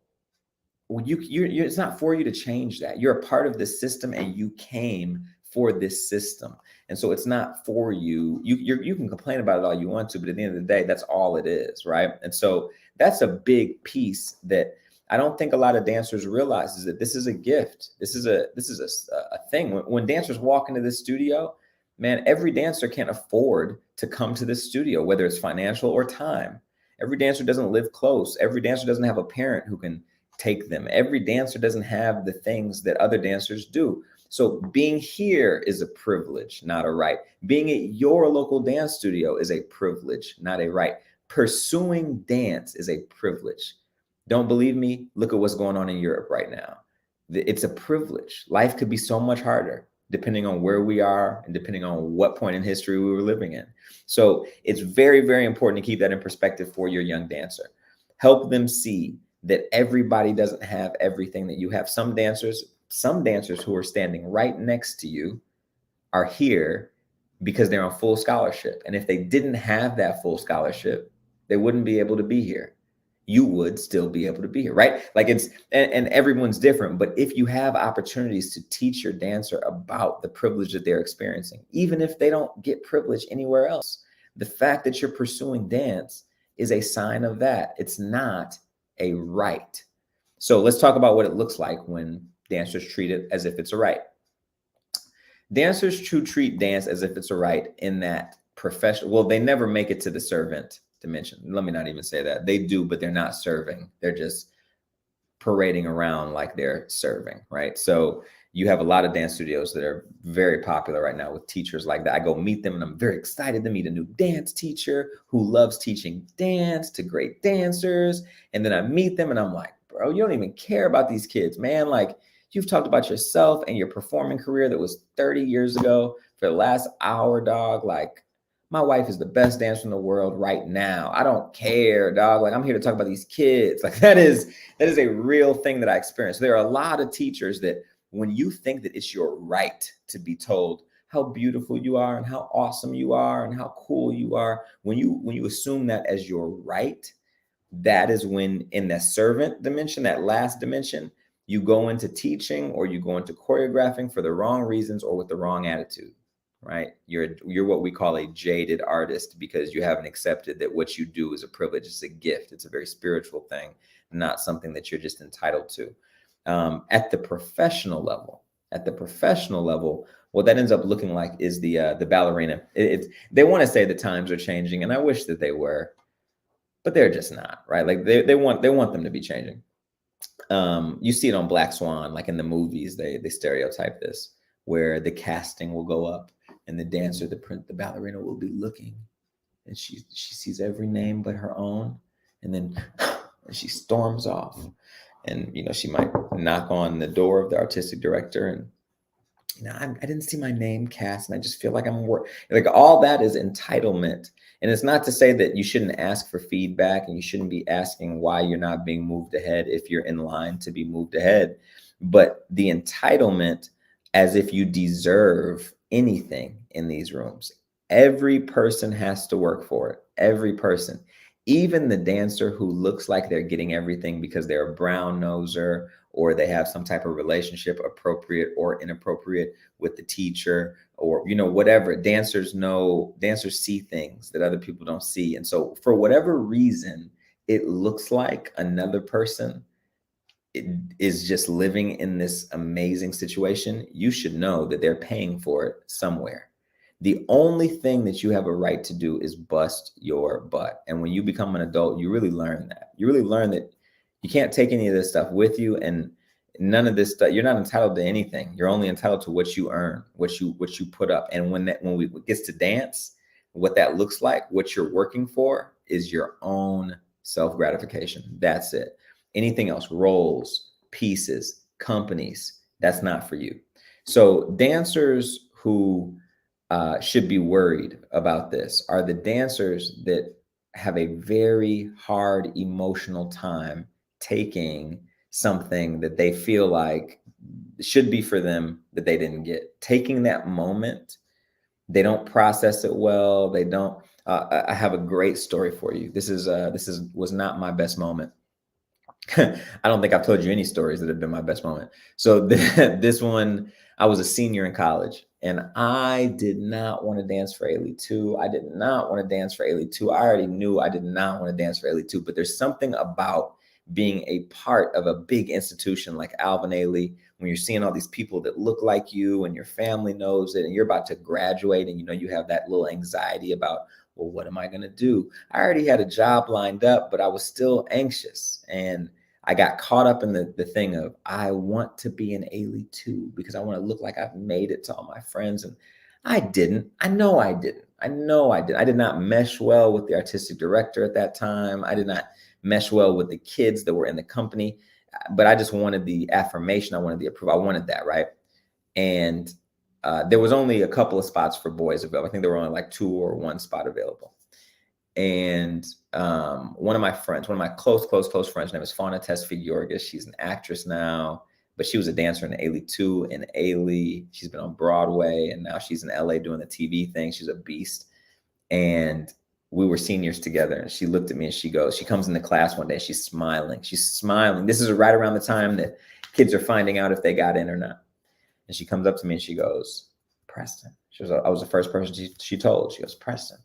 it's not for you to change that. You're a part of this system and you came for this system. And so it's not for you. You can complain about it all you want to, but at the end of the day, that's all it is, right? And so that's a big piece that I don't think a lot of dancers realize, is that this is a gift. This is a thing. When dancers walk into this studio, man, every dancer can't afford to come to this studio, whether it's financial or time. Every dancer doesn't live close. Every dancer doesn't have a parent who can take them. Every dancer doesn't have the things that other dancers do. So being here is a privilege, not a right. Being at your local dance studio is a privilege, not a right. Pursuing dance is a privilege. Don't believe me? Look at what's going on in Europe right now. It's a privilege. Life could be so much harder depending on where we are and depending on what point in history we were living in. So it's very, very important to keep that in perspective for your young dancer. Help them see that everybody doesn't have everything that you have. Some dancers who are standing right next to you are here because they're on full scholarship. And if they didn't have that full scholarship, they wouldn't be able to be here. You would still be able to be here, right? Like and everyone's different, but if you have opportunities to teach your dancer about the privilege that they're experiencing, even if they don't get privilege anywhere else, the fact that you're pursuing dance is a sign of that. It's not a right. So let's talk about what it looks like when dancers treat it as if it's a right. Dancers treat dance as if it's a right in that professional, well, they never make it to the servant dimension. Let me not even say that. They do, but they're not serving. They're just parading around like they're serving, right? So you have a lot of dance studios that are very popular right now with teachers like that. I go meet them and I'm very excited to meet a new dance teacher who loves teaching dance to great dancers. And then I meet them and I'm like, bro, you don't even care about these kids, man. Like, you've talked about yourself and your performing career that was 30 years ago for the last hour, dog. Like, my wife is the best dancer in the world right now. I don't care, dog. Like, I'm here to talk about these kids. Like, that is a real thing that I experienced. There are a lot of teachers that when you think that it's your right to be told how beautiful you are and how awesome you are and how cool you are, when you assume that as your right, that is when in that servant dimension, that last dimension, you go into teaching or you go into choreographing for the wrong reasons or with the wrong attitude, right? You're what we call a jaded artist because you haven't accepted that what you do is a privilege. It's a gift. It's a very spiritual thing, not something that you're just entitled to. At the professional level, what that ends up looking like is the ballerina. They want to say the times are changing, and I wish that they were, but they're just not, right? Like they want them to be changing. You see it on Black Swan, like in the movies, they stereotype this, where the casting will go up and the dancer, the ballerina will be looking and she sees every name but her own. And then and she storms off and, she might knock on the door of the artistic director and, I didn't see my name cast and I just feel like I'm like all that is entitlement. And it's not to say that you shouldn't ask for feedback and you shouldn't be asking why you're not being moved ahead if you're in line to be moved ahead. But the entitlement as if you deserve anything in these rooms. Every person has to work for it. Every person. Even the dancer who looks like they're getting everything because they're a brown noser or they have some type of relationship, appropriate or inappropriate, with the teacher or, whatever. Dancers see things that other people don't see. And so for whatever reason, it looks like another person is just living in this amazing situation. You should know that they're paying for it somewhere. The only thing that you have a right to do is bust your butt. And when you become an adult, you really learn that. You really learn that you can't take any of this stuff with you, and none of this stuff, you're not entitled to anything. You're only entitled to what you earn, what you put up. And when it gets to dance, what that looks like, what you're working for is your own self-gratification. That's it. Anything else, roles, pieces, companies, that's not for you. So dancers who should be worried about this are the dancers that have a very hard emotional time taking something that they feel like should be for them that they didn't get. Taking that moment, they don't process it well. They don't. I have a great story for you. This was not my best moment. I don't think I've told you any stories that have been my best moment. So this one, I was a senior in college and I did not want to dance for Ailey 2. I did not want to dance for Ailey 2. I already knew I did not want to dance for Ailey 2, but there's something about being a part of a big institution like Alvin Ailey, when you're seeing all these people that look like you and your family knows it and you're about to graduate and you have that little anxiety about, well, what am I going to do? I already had a job lined up, but I was still anxious. And I got caught up in the thing of, I want to be an Ailey too, because I want to look like I've made it to all my friends. And I didn't. I know I didn't. I know I did. I did not mesh well with the artistic director at that time. I did not mesh well with the kids that were in the company, but I just wanted the affirmation. I wanted the approval. I wanted that, right? And there was only a couple of spots for boys available. I think there were only like 2 or 1 spot available. And one of my close friends, her name is Fauna Tesfigyorgis. She's an actress now, but she was a dancer in Ailey 2 and Ailey. She's been on Broadway and now she's in LA doing the TV thing. She's a beast. And we were seniors together. And she looked at me and she comes into class one day, she's smiling. She's smiling. This is right around the time that kids are finding out if they got in or not. And she comes up to me and she goes, Preston. I was the first person she told. She goes, Preston,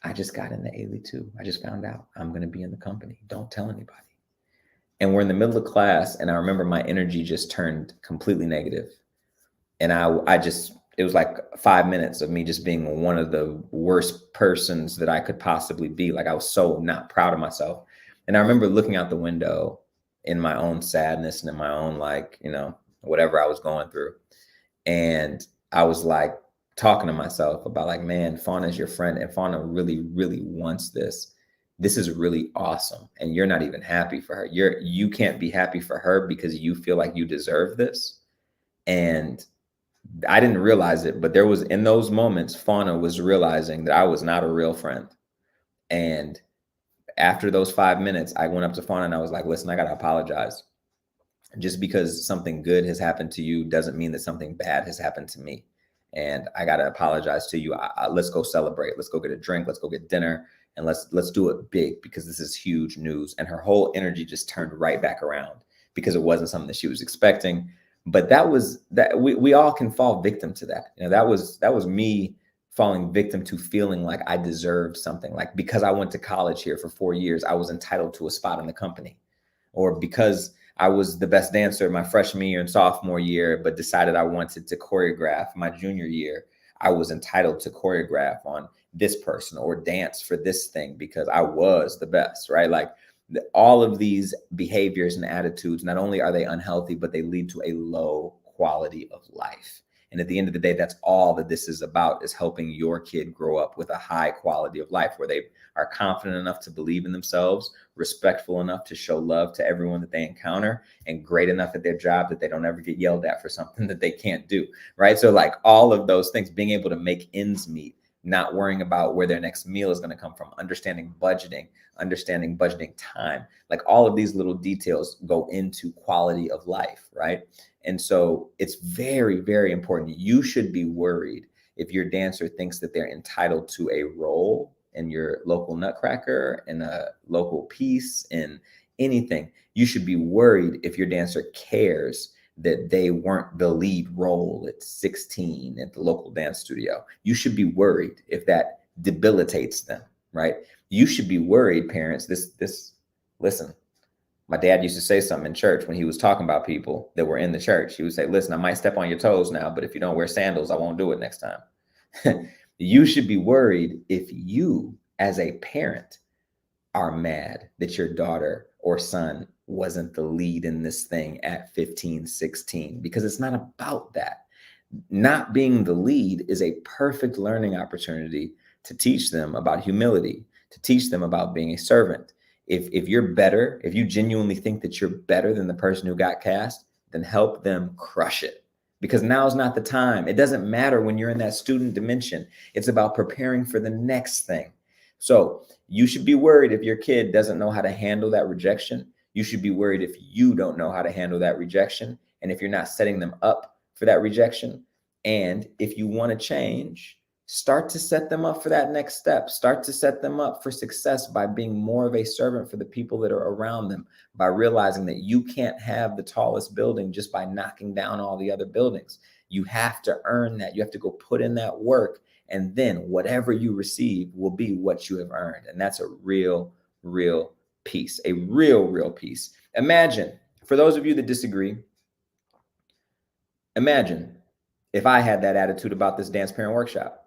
I just got into Ailey 2. I just found out I'm going to be in the company. Don't tell anybody. And we're in the middle of class. And I remember my energy just turned completely negative. And it was like 5 minutes of me just being one of the worst persons that I could possibly be. Like I was so not proud of myself. And I remember looking out the window in my own sadness and in my own, whatever I was going through. And I was like talking to myself about like, man, Fauna's your friend and Fauna really, really wants this. This is really awesome. And you're not even happy for her. You can't be happy for her because you feel like you deserve this. And I didn't realize it, but there was, in those moments, Fauna was realizing that I was not a real friend. And after those 5 minutes, I went up to Fauna and I was like, listen, I got to apologize. Just because something good has happened to you doesn't mean that something bad has happened to me. And I got to apologize to you. Let's go celebrate. Let's go get a drink. Let's go get dinner. And let's do it big because this is huge news. And her whole energy just turned right back around because it wasn't something that she was expecting. But we all can fall victim to that. That was me falling victim to feeling like I deserved something. Like because I went to college here for 4 years, I was entitled to a spot in the company. Or because I was the best dancer my freshman year and sophomore year, but decided I wanted to choreograph my junior year, I was entitled to choreograph on this person or dance for this thing because I was the best, right? Like all of these behaviors and attitudes, not only are they unhealthy, but they lead to a low quality of life. And at the end of the day, that's all that this is about, is helping your kid grow up with a high quality of life where they are confident enough to believe in themselves, respectful enough to show love to everyone that they encounter, and great enough at their job that they don't ever get yelled at for something that they can't do, right? So like all of those things, being able to make ends meet, not worrying about where their next meal is going to come from, understanding budgeting time, like all of these little details go into quality of life, right? And so it's very, very important. You should be worried if your dancer thinks that they're entitled to a role in your local Nutcracker, in a local piece, in anything. You should be worried if your dancer cares that they weren't the lead role at 16 at the local dance studio. You should be worried if that debilitates them, right? You should be worried, parents. Listen, my dad used to say something in church when he was talking about people that were in the church. He would say, listen, I might step on your toes now, but if you don't wear sandals, I won't do it next time. You should be worried if you, as a parent, are mad that your daughter or son wasn't the lead in this thing at 15, 16, because it's not about that. Not being the lead is a perfect learning opportunity to teach them about humility, to teach them about being a servant. If you're better, if you genuinely think that you're better than the person who got cast, then help them crush it. Because now's not the time. It doesn't matter when you're in that student dimension. It's about preparing for the next thing. So you should be worried if your kid doesn't know how to handle that rejection. You should be worried if you don't know how to handle that rejection, and if you're not setting them up for that rejection. And if you want to change, Start to set them up for that next step. Start to set them up for success by being more of a servant for the people that are around them, by realizing that you can't have the tallest building just by knocking down all the other buildings. You have to earn that. You have to go put in that work. And then whatever you receive will be what you have earned. And that's a real, real piece, a real, real piece. Imagine, for those of you that disagree, imagine if I had that attitude about this dance parent workshop.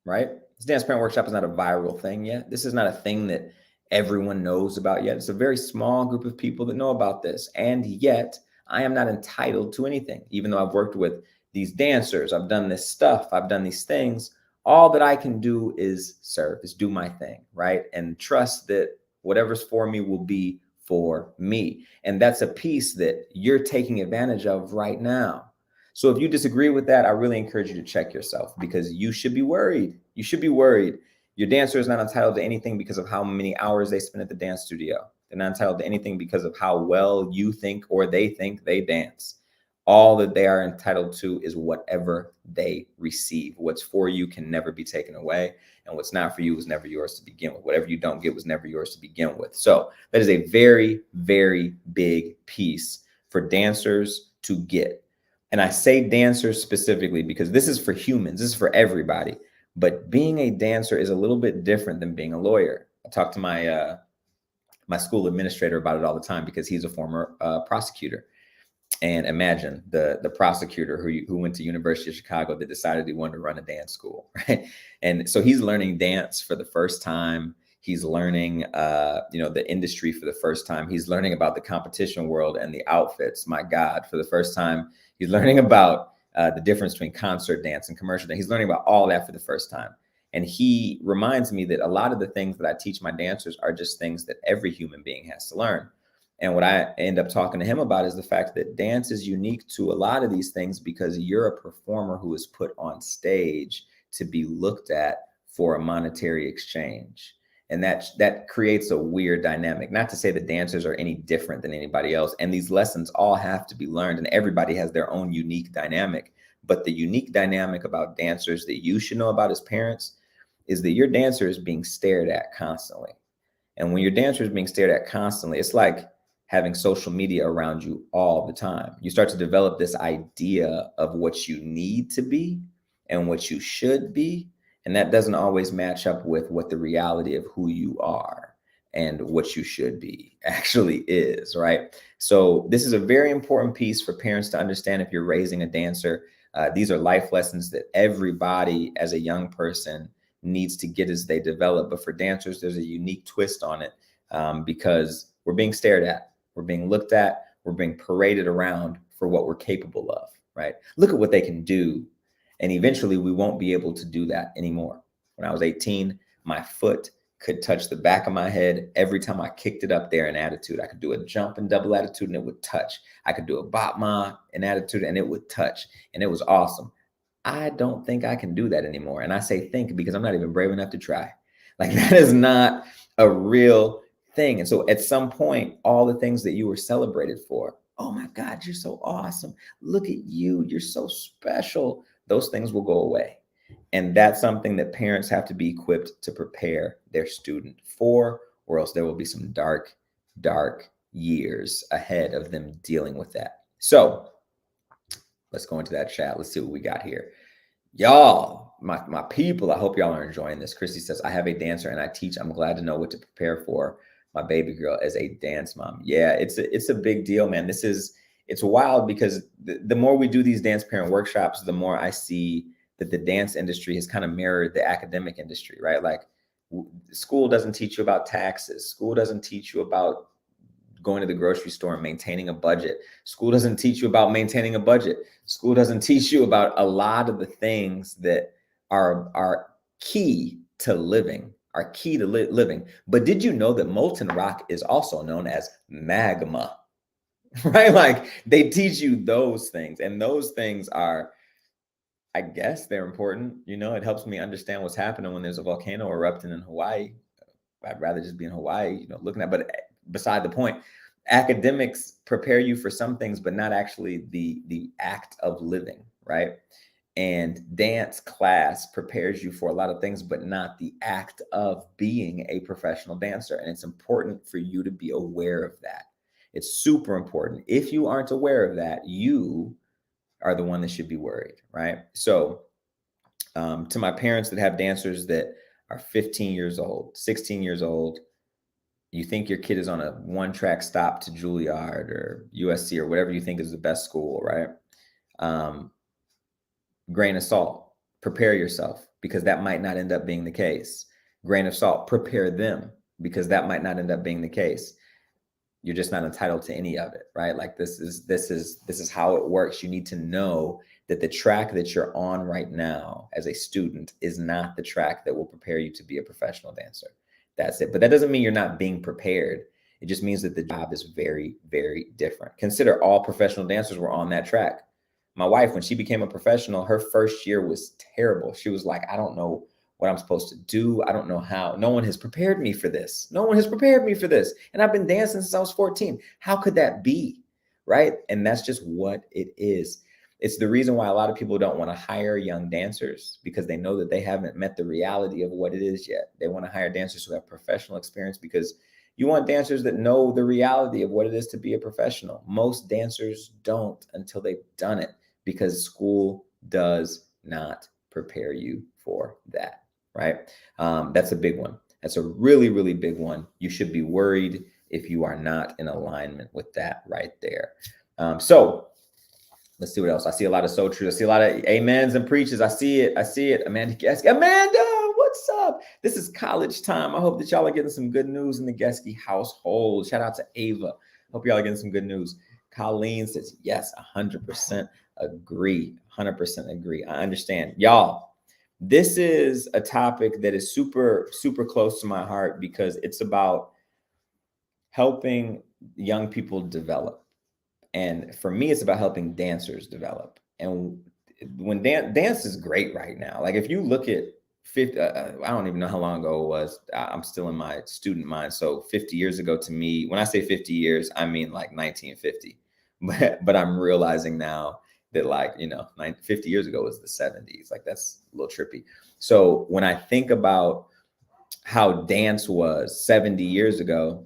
Right? This dance parent workshop is not a viral thing yet. This is not a thing that everyone knows about yet. It's a very small group of people that know about this. And yet I am not entitled to anything, even though I've worked with these dancers. I've done this stuff. I've done these things. All that I can do is serve, is do my thing, right? And trust that whatever's for me will be for me. And that's a piece that you're taking advantage of right now. So if you disagree with that, I really encourage you to check yourself, because you should be worried. You should be worried. Your dancer is not entitled to anything because of how many hours they spend at the dance studio. They're not entitled to anything because of how well you think or they think they dance. All that they are entitled to is whatever they receive. What's for you can never be taken away. And what's not for you was never yours to begin with. Whatever you don't get was never yours to begin with. So that is a very, very big piece for dancers to get. And I say dancers specifically because this is for humans. This is for everybody. But being a dancer is a little bit different than being a lawyer. I talk to my my school administrator about it all the time because he's a former prosecutor. And imagine the prosecutor who went to University of Chicago that decided he wanted to run a dance school, right? And so he's learning dance for the first time. He's learning, the industry for the first time. He's learning about the competition world and the outfits. My God, for the first time, he's learning about the difference between concert dance and commercial dance. He's learning about all that for the first time. And he reminds me that a lot of the things that I teach my dancers are just things that every human being has to learn. And what I end up talking to him about is the fact that dance is unique to a lot of these things because you're a performer who is put on stage to be looked at for a monetary exchange. And that creates a weird dynamic. Not to say that dancers are any different than anybody else. And these lessons all have to be learned, and everybody has their own unique dynamic. But the unique dynamic about dancers that you should know about as parents is that your dancer is being stared at constantly. And when your dancer is being stared at constantly, it's like having social media around you all the time. You start to develop this idea of what you need to be and what you should be. And that doesn't always match up with what the reality of who you are and what you should be actually is, right? So this is a very important piece for parents to understand if you're raising a dancer. These are life lessons that everybody as a young person needs to get as they develop. But for dancers, there's a unique twist on it because we're being stared at, we're being looked at, we're being paraded around for what we're capable of, right? Look at what they can do. And eventually we won't be able to do that anymore. When I was 18, my foot could touch the back of my head every time I kicked it up there in attitude. I could do a jump and double attitude and it would touch. I could do a bop ma in attitude and it would touch. And it was awesome. I don't think I can do that anymore. And I say think because I'm not even brave enough to try. Like that is not a real thing. And so at some point, all the things that you were celebrated for, oh my God, you're so awesome. Look at you. You're so special. Those things will go away. And that's something that parents have to be equipped to prepare their student for, or else there will be some dark, dark years ahead of them dealing with that. So let's go into that chat. Let's see what we got here. Y'all, my people, I hope y'all are enjoying this. Christy says, I have a dancer and I teach. I'm glad to know what to prepare for my baby girl as a dance mom. Yeah, it's a big deal, man. It's wild because the more we do these dance parent workshops, the more I see that the dance industry has kind of mirrored the academic industry, right? Like school doesn't teach you about taxes. School doesn't teach you about going to the grocery store and maintaining a budget. School doesn't teach you about maintaining a budget. School doesn't teach you about a lot of the things that are key to living, living. But did you know that molten rock is also known as magma, right? Like they teach you those things, and those things are, I guess they're important. You know, it helps me understand what's happening when there's a volcano erupting in Hawaii. I'd rather just be in Hawaii, you know, looking at, but beside the point, academics prepare you for some things, but not actually the act of living, right? And dance class prepares you for a lot of things, but not the act of being a professional dancer. And it's important for you to be aware of that. It's super important. If you aren't aware of that, you are the one that should be worried, right? So to my parents that have dancers that are 15 years old, 16 years old, you think your kid is on a one-track stop to Juilliard or USC or whatever you think is the best school, right? Grain of salt, prepare yourself, because that might not end up being the case. Grain of salt, prepare them, because that might not end up being the case. You're just not entitled to any of it, right? Like this is how it works. You need to know that the track that you're on right now as a student is not the track that will prepare you to be a professional dancer. That's it. But that doesn't mean you're not being prepared. It just means that the job is very, very different. Consider all professional dancers were on that track. My wife, when she became a professional, her first year was terrible. She was like, I don't know what I'm supposed to do. I don't know how. No one has prepared me for this. No one has prepared me for this. And I've been dancing since I was 14. How could that be? Right? And that's just what it is. It's the reason why a lot of people don't want to hire young dancers, because they know that they haven't met the reality of what it is yet. They want to hire dancers who have professional experience, because you want dancers that know the reality of what it is to be a professional. Most dancers don't until they've done it, because school does not prepare you for that, right? That's a big one. That's a really, really big one. You should be worried if you are not in alignment with that right there. So let's see what else. I see a lot of so true. I see a lot of amens and preaches. I see it. I see it. Amanda Geske. Amanda, what's up? This is college time. I hope that y'all are getting some good news in the Geske household. Shout out to Ava. Hope y'all are getting some good news. Colleen says, yes, 100% agree. 100% agree. I understand. Y'all, this is a topic that is super, super close to my heart, because it's about helping young people develop. And for me, it's about helping dancers develop. And when dance is great right now. Like if you look at 50, I don't even know how long ago it was. I'm still in my student mind. So 50 years ago to me, when I say 50 years, I mean like 1950. But I'm realizing now that, like, 50 years ago was the 70s. Like that's a little trippy. So when I think about how dance was 70 years ago,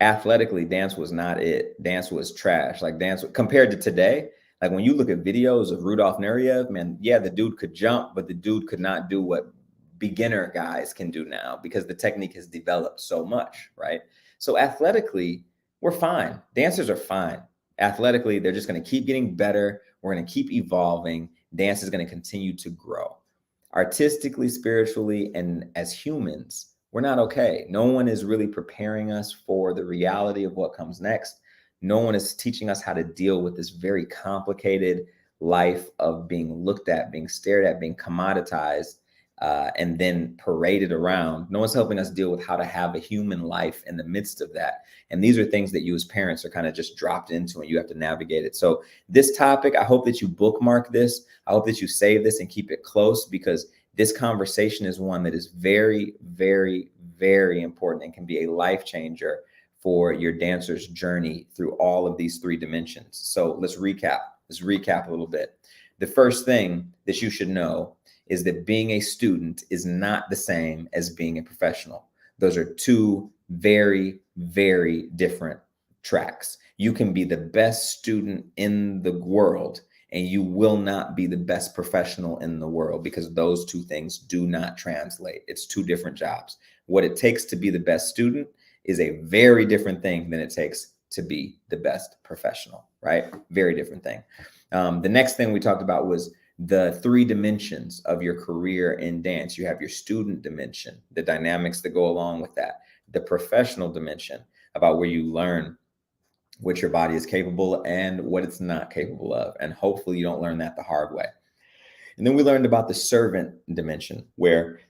athletically, dance was not it. Dance was trash. Like dance compared to today, like when you look at videos of Rudolph Nureyev, man, yeah, the dude could jump, but the dude could not do what beginner guys can do now, because the technique has developed so much, right? So athletically, we're fine. Dancers are fine. Athletically, they're just going to keep getting better. We're going to keep evolving. Dance is going to continue to grow. Artistically, spiritually, and as humans, we're not okay. No one is really preparing us for the reality of what comes next. No one is teaching us how to deal with this very complicated life of being looked at, being stared at, being commoditized, and then paraded around. No one's helping us deal with how to have a human life in the midst of that. And these are things that you as parents are kind of just dropped into, and you have to navigate it. So this topic, I hope that you bookmark this. I hope that you save this and keep it close, because this conversation is one that is very, very, very important and can be a life changer for your dancer's journey through all of these three dimensions. So let's recap. Let's recap a little bit. The first thing that you should know is that being a student is not the same as being a professional. Those are two very, very different tracks. You can be the best student in the world, and you will not be the best professional in the world, because those two things do not translate. It's two different jobs. What it takes to be the best student is a very different thing than it takes to be the best professional, right? Very different thing. The next thing we talked about was the three dimensions of your career in dance. You have your student dimension, the dynamics that go along with that, the professional dimension, about where you learn what your body is capable and what it's not capable of. And hopefully you don't learn that the hard way. And then we learned about the servant dimension, where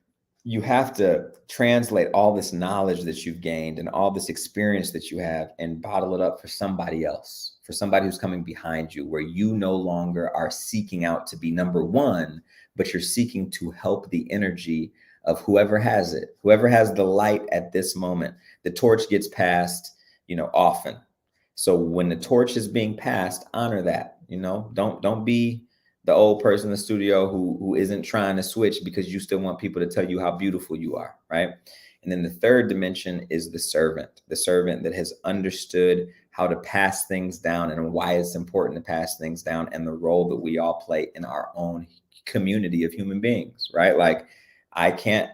you have to translate all this knowledge that you've gained and all this experience that you have and bottle it up for somebody else, for somebody who's coming behind you, where you no longer are seeking out to be number one, but you're seeking to help the energy of whoever has it, whoever has the light at this moment. The torch gets passed, often. So when the torch is being passed, honor that. Don't the old person in the studio who isn't trying to switch because you still want people to tell you how beautiful you are, right? And then the third dimension is the servant that has understood how to pass things down and why it's important to pass things down and the role that we all play in our own community of human beings, right? Like I can't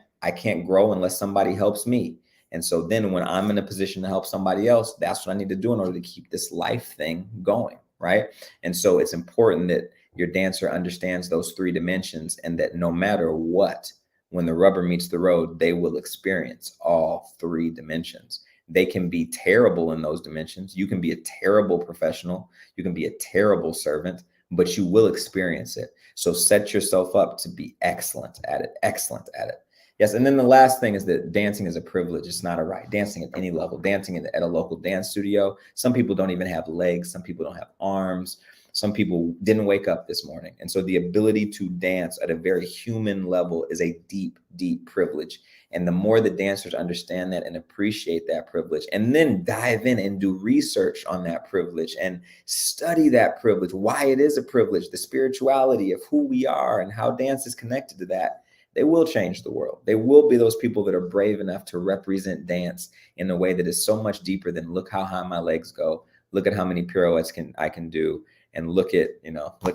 grow unless somebody helps me. And so then when I'm in a position to help somebody else, that's what I need to do in order to keep this life thing going, right? And so it's important that your dancer understands those three dimensions and that no matter what, when the rubber meets the road, they will experience all three dimensions. They can be terrible in those dimensions. You can be a terrible professional. You can be a terrible servant, but you will experience it. So set yourself up to be excellent at it, excellent at it. Yes, and then the last thing is that dancing is a privilege. It's not a right. Dancing at any level, dancing at a local dance studio. Some people don't even have legs. Some people don't have arms. Some people didn't wake up this morning. And so the ability to dance at a very human level is a deep, deep privilege. And the more the dancers understand that and appreciate that privilege, and then dive in and do research on that privilege and study that privilege, why it is a privilege, the spirituality of who we are and how dance is connected to that, they will change the world. They will be those people that are brave enough to represent dance in a way that is so much deeper than look how high my legs go, look at how many pirouettes I can do, and look at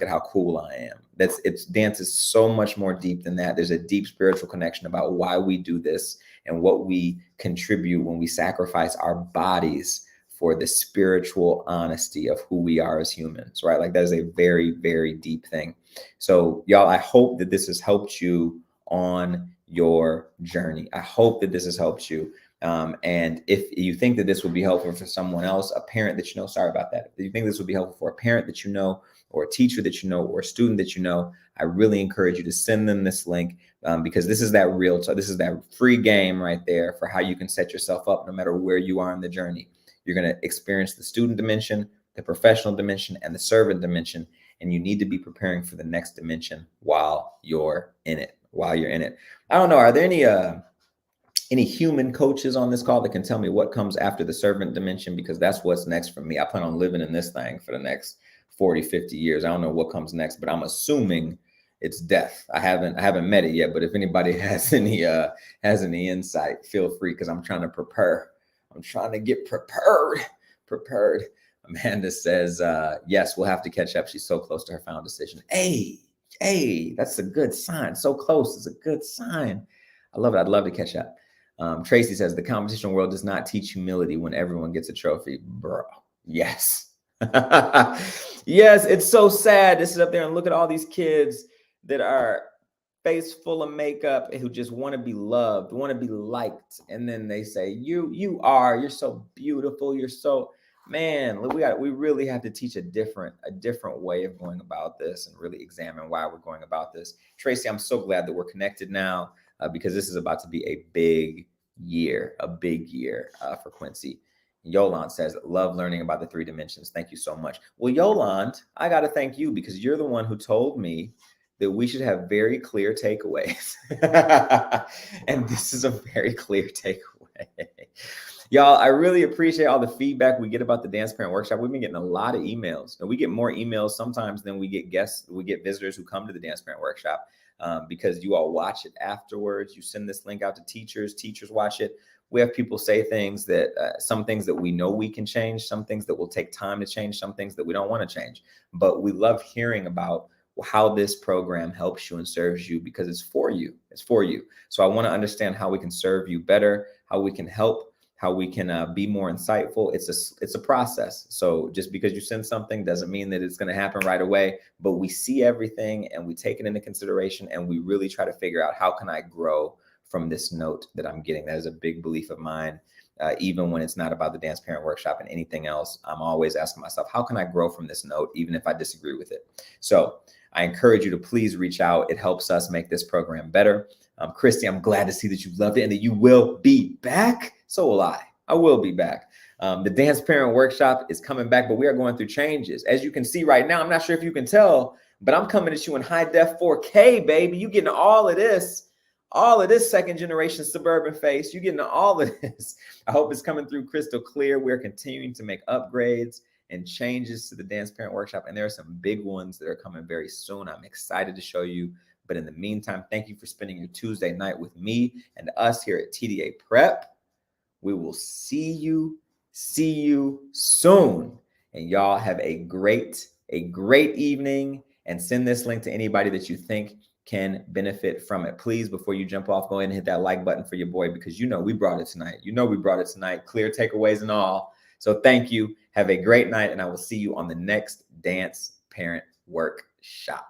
how cool I am. Dance is so much more deep than that. There's a deep spiritual connection about why we do this and what we contribute when we sacrifice our bodies for the spiritual honesty of who we are as humans, right? Like that is a very, very deep thing. So y'all, I hope that this has helped you on your journey. I hope that this has helped you. And if you think that this would be helpful for someone else, a parent that you know, sorry about that. If you think this would be helpful for a parent that you know, or a teacher that you know, or a student that you know, I really encourage you to send them this link because this is that this is that free game right there for how you can set yourself up no matter where you are in the journey. You're going to experience the student dimension, the professional dimension, and the servant dimension. And you need to be preparing for the next dimension while you're in it. I don't know. Are there any human coaches on this call that can tell me what comes after the servant dimension? Because that's what's next for me. I plan on living in this thing for the next 40, 50 years. I don't know what comes next, but I'm assuming it's death. I haven't met it yet, but if anybody has any insight, feel free, because I'm trying to prepare. I'm trying to get prepared. Amanda says, yes, we'll have to catch up. She's so close to her final decision. Hey, that's a good sign. So close is a good sign. I love it. I'd love to catch up. Tracy says, the competition world does not teach humility when everyone gets a trophy. Bro, yes. Yes, it's so sad to sit up there and look at all these kids that are face full of makeup who just want to be loved, want to be liked. And then they say, you're so beautiful. You're so, man, we really have to teach a different way of going about this and really examine why we're going about this. Tracy, I'm so glad that we're connected now because this is about to be a big year for Quincy. Yolande says, love learning about the three dimensions. Thank you so much. Well, Yolande, I got to thank you because you're the one who told me that we should have very clear takeaways. And this is a very clear takeaway. Y'all, I really appreciate all the feedback we get about the Dance Parent Workshop. We've been getting a lot of emails, and we get more emails sometimes than we get guests. We get visitors who come to the Dance Parent Workshop because you all watch it afterwards. You send this link out to teachers. Teachers watch it. We have people say things that some things that we know we can change, some things that will take time to change, some things that we don't want to change. But we love hearing about how this program helps you and serves you because it's for you. It's for you. So I want to understand how we can serve you better, how we can help, how we can be more insightful. It's a process. So just because you send something doesn't mean that it's going to happen right away, but we see everything and we take it into consideration and we really try to figure out how can I grow from this note that I'm getting. That is a big belief of mine. Even when it's not about the Dance Parent Workshop and anything else, I'm always asking myself, how can I grow from this note, even if I disagree with it? So I encourage you to please reach out. It helps us make this program better. Christy, I'm glad to see that you loved it and that you will be back. So will I. I will be back. The Dance Parent Workshop is coming back, but we are going through changes. As you can see right now, I'm not sure if you can tell, but I'm coming at you in high def 4K, baby. You getting all of this second generation suburban face. You getting all of this. I hope it's coming through crystal clear. We're continuing to make upgrades and changes to the Dance Parent Workshop. And there are some big ones that are coming very soon. I'm excited to show you. But in the meantime, thank you for spending your Tuesday night with me and us here at TDA Prep. We will see you soon. And y'all have a great evening, and send this link to anybody that you think can benefit from it. Please, before you jump off, go ahead and hit that like button for your boy, because we brought it tonight. We brought it tonight, clear takeaways and all. So thank you. Have a great night, and I will see you on the next Dance Parent Workshop.